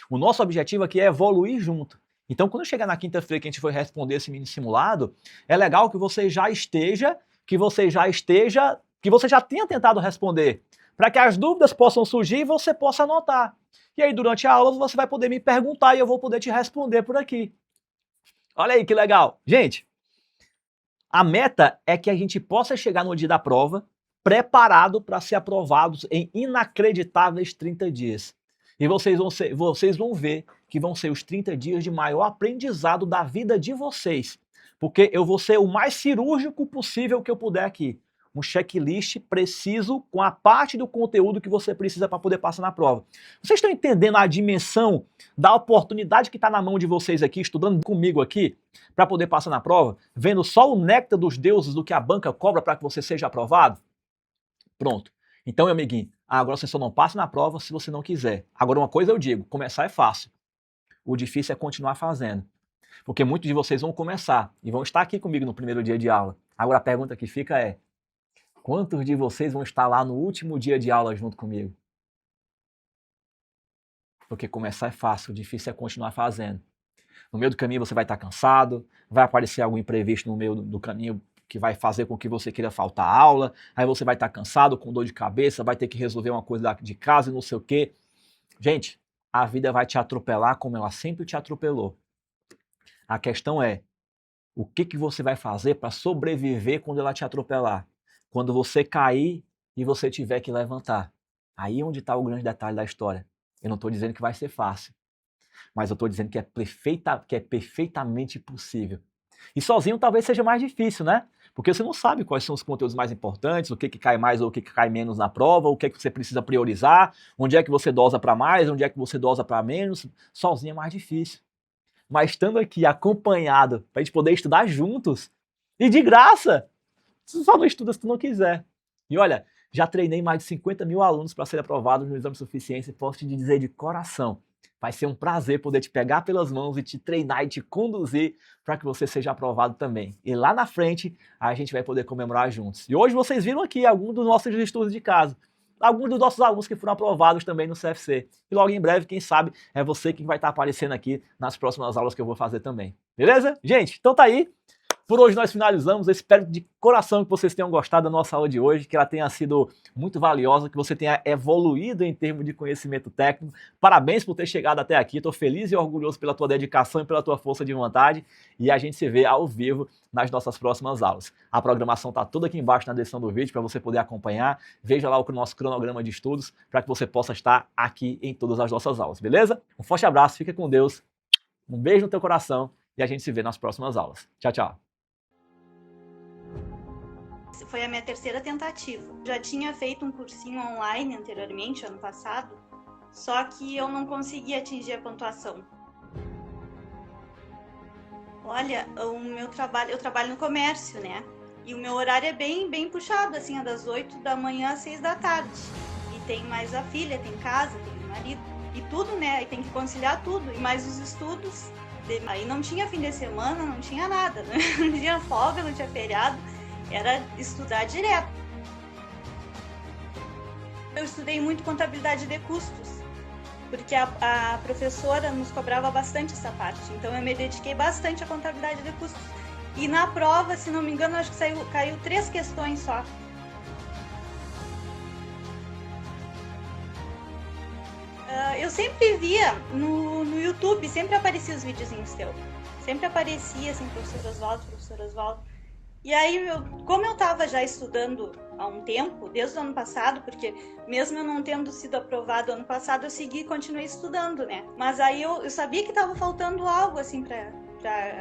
O nosso objetivo aqui é evoluir junto. Então, quando chegar na quinta-feira que a gente for responder esse mini simulado, é legal que você já tenha tentado responder, para que as dúvidas possam surgir e você possa anotar. E aí, durante a aula, você vai poder me perguntar e eu vou poder te responder por aqui. Olha aí que legal. Gente, a meta é que a gente possa chegar no dia da prova preparado para ser aprovados em inacreditáveis 30 dias. E vocês vão ver que vão ser os 30 dias de maior aprendizado da vida de vocês. Porque eu vou ser o mais cirúrgico possível que eu puder aqui. Um checklist preciso com a parte do conteúdo que você precisa para poder passar na prova. Vocês estão entendendo a dimensão da oportunidade que está na mão de vocês aqui, estudando comigo aqui, para poder passar na prova? Vendo só o néctar dos deuses do que a banca cobra para que você seja aprovado? Pronto. Então, meu amiguinho, agora você só não passa na prova se você não quiser. Agora, uma coisa eu digo, começar é fácil. O difícil é continuar fazendo. Porque muitos de vocês vão começar e vão estar aqui comigo no primeiro dia de aula. Agora, a pergunta que fica é: quantos de vocês vão estar lá no último dia de aula junto comigo? Porque começar é fácil, o difícil é continuar fazendo. No meio do caminho você vai estar cansado, vai aparecer algum imprevisto no meio do caminho que vai fazer com que você queira faltar a aula, aí você vai estar cansado, com dor de cabeça, vai ter que resolver uma coisa de casa e não sei o quê. Gente, a vida vai te atropelar como ela sempre te atropelou. A questão é, o que você vai fazer para sobreviver quando ela te atropelar? Quando você cair e você tiver que levantar. Aí é onde está o grande detalhe da história. Eu não estou dizendo que vai ser fácil, mas eu estou dizendo que é perfeitamente possível. E sozinho talvez seja mais difícil, né? Porque você não sabe quais são os conteúdos mais importantes, o que cai mais ou o que cai menos na prova, o que você precisa priorizar, onde é que você dosa para mais, onde é que você dosa para menos. Sozinho é mais difícil. Mas estando aqui acompanhado, para a gente poder estudar juntos, e de graça, você só não estuda se tu não quiser. E olha, já treinei mais de 50 mil alunos para serem aprovados no exame de suficiência e posso te dizer de coração, vai ser um prazer poder te pegar pelas mãos e te treinar e te conduzir para que você seja aprovado também. E lá na frente, a gente vai poder comemorar juntos. E hoje vocês viram aqui alguns dos nossos estudos de caso. Alguns dos nossos alunos que foram aprovados também no CFC. E logo em breve, quem sabe, é você que vai estar aparecendo aqui nas próximas aulas que eu vou fazer também. Beleza? Gente, então tá aí. Por hoje nós finalizamos. Eu espero de coração que vocês tenham gostado da nossa aula de hoje, que ela tenha sido muito valiosa, que você tenha evoluído em termos de conhecimento técnico. Parabéns por ter chegado até aqui. Estou feliz e orgulhoso pela tua dedicação e pela tua força de vontade. E a gente se vê ao vivo nas nossas próximas aulas. A programação está toda aqui embaixo na descrição do vídeo para você poder acompanhar. Veja lá o nosso cronograma de estudos para que você possa estar aqui em todas as nossas aulas, beleza? Um forte abraço, fica com Deus. Um beijo no teu coração e a gente se vê nas próximas aulas. Tchau, tchau. Foi a minha terceira tentativa. Já tinha feito um cursinho online anteriormente, ano passado, só que eu não consegui atingir a pontuação. Olha, eu trabalho no comércio, né? E o meu horário é bem puxado, assim, é das 8 da manhã às 6 da tarde. E tem mais a filha, tem casa, tem o marido, e tudo, né? Aí tem que conciliar tudo, e mais os estudos. Aí não tinha fim de semana, não tinha nada, né? Não tinha folga, não tinha feriado. Era estudar direto. Eu estudei muito contabilidade de custos, porque a professora nos cobrava bastante essa parte. Então eu me dediquei bastante à contabilidade de custos. E na prova, se não me engano, acho que caiu 3 questões só. Eu sempre via no YouTube, sempre aparecia os videozinhos teus. Sempre aparecia assim, professor Oswaldo. E aí, como eu estava já estudando há um tempo, desde o ano passado, porque mesmo eu não tendo sido aprovado ano passado, eu continuei estudando, né? Mas aí eu sabia que estava faltando algo, assim, para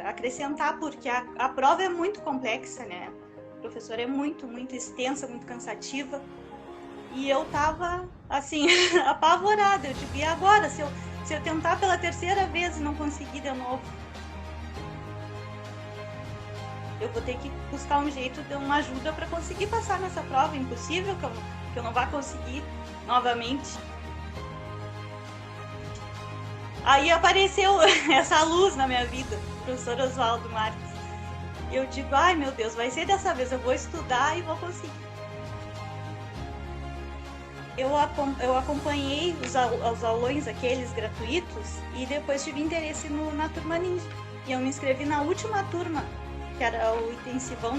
acrescentar, porque a prova é muito complexa, né? A professora é muito extensa, muito cansativa. E eu tava, assim, apavorada. Eu digo, e agora? Se eu tentar pela terceira vez e não conseguir de novo? Eu vou ter que buscar um jeito de uma ajuda para conseguir passar nessa prova. Impossível que eu não vá conseguir novamente. Aí apareceu essa luz na minha vida, o professor Oswaldo Marques. E eu digo, ai meu Deus, vai ser dessa vez, eu vou estudar e vou conseguir. Eu acompanhei os aulões aqueles gratuitos e depois tive interesse na turma ninja. E eu me inscrevi na última turma, que era o intensivão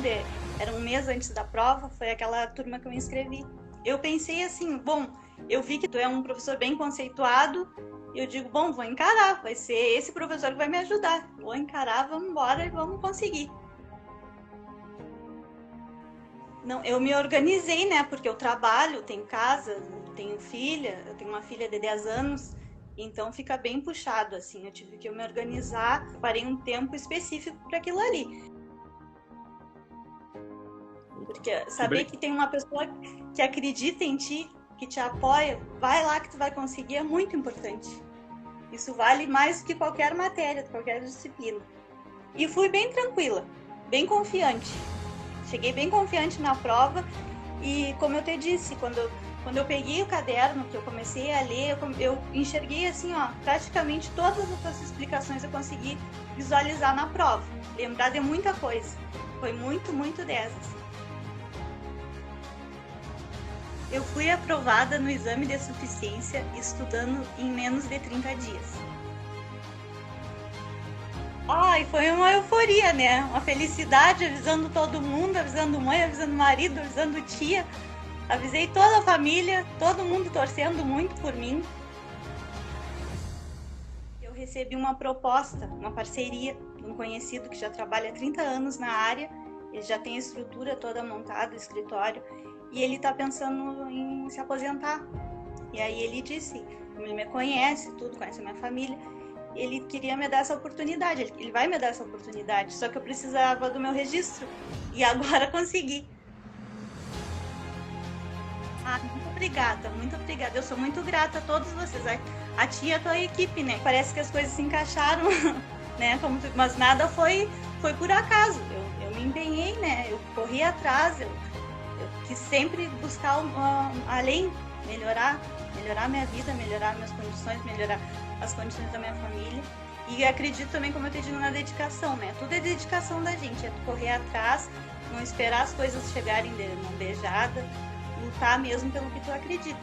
era um mês antes da prova, foi aquela turma que eu me inscrevi. Eu pensei assim, bom, eu vi que tu é um professor bem conceituado, e eu digo, bom, vou encarar, vai ser esse professor que vai me ajudar. Vou encarar, vamos embora e vamos conseguir. Não, eu me organizei, né, porque eu trabalho, tenho casa, tenho filha, eu tenho uma filha de 10 anos, então fica bem puxado, assim, eu tive que me organizar, parei um tempo específico para aquilo ali. Porque saber que tem uma pessoa que acredita em ti, que te apoia, vai lá que tu vai conseguir, é muito importante. Isso vale mais do que qualquer matéria, qualquer disciplina. E fui bem tranquila, bem confiante. Cheguei bem confiante na prova e, como eu te disse, quando eu peguei o caderno, que eu comecei a ler, eu enxerguei assim, ó, praticamente todas as explicações eu consegui visualizar na prova, lembrar de muita coisa. Foi muito, muito 10. Assim. Eu fui aprovada no exame de suficiência estudando em menos de 30 dias. Ai, foi uma euforia, né? Uma felicidade, avisando todo mundo, avisando mãe, avisando marido, avisando tia. Avisei toda a família, todo mundo torcendo muito por mim. Eu recebi uma proposta, uma parceria de um conhecido que já trabalha há 30 anos na área. Ele já tem a estrutura toda montada, o escritório. E ele está pensando em se aposentar. E aí ele disse, ele me conhece, tudo, conhece a minha família. Ele queria me dar essa oportunidade, ele vai me dar essa oportunidade, só que eu precisava do meu registro. E agora consegui. Muito obrigada, muito obrigada. Eu sou muito grata a todos vocês, a ti e a tua equipe, né? Parece que as coisas se encaixaram, né? Mas nada foi por acaso. Eu me empenhei, né? Eu corri atrás, eu quis sempre buscar além, melhorar minha vida, melhorar minhas condições, melhorar as condições da minha família. E acredito também, como eu te digo, na dedicação, né? Tudo é dedicação da gente, é tu correr atrás, não esperar as coisas chegarem de mão beijada, lutar mesmo pelo que tu acredita.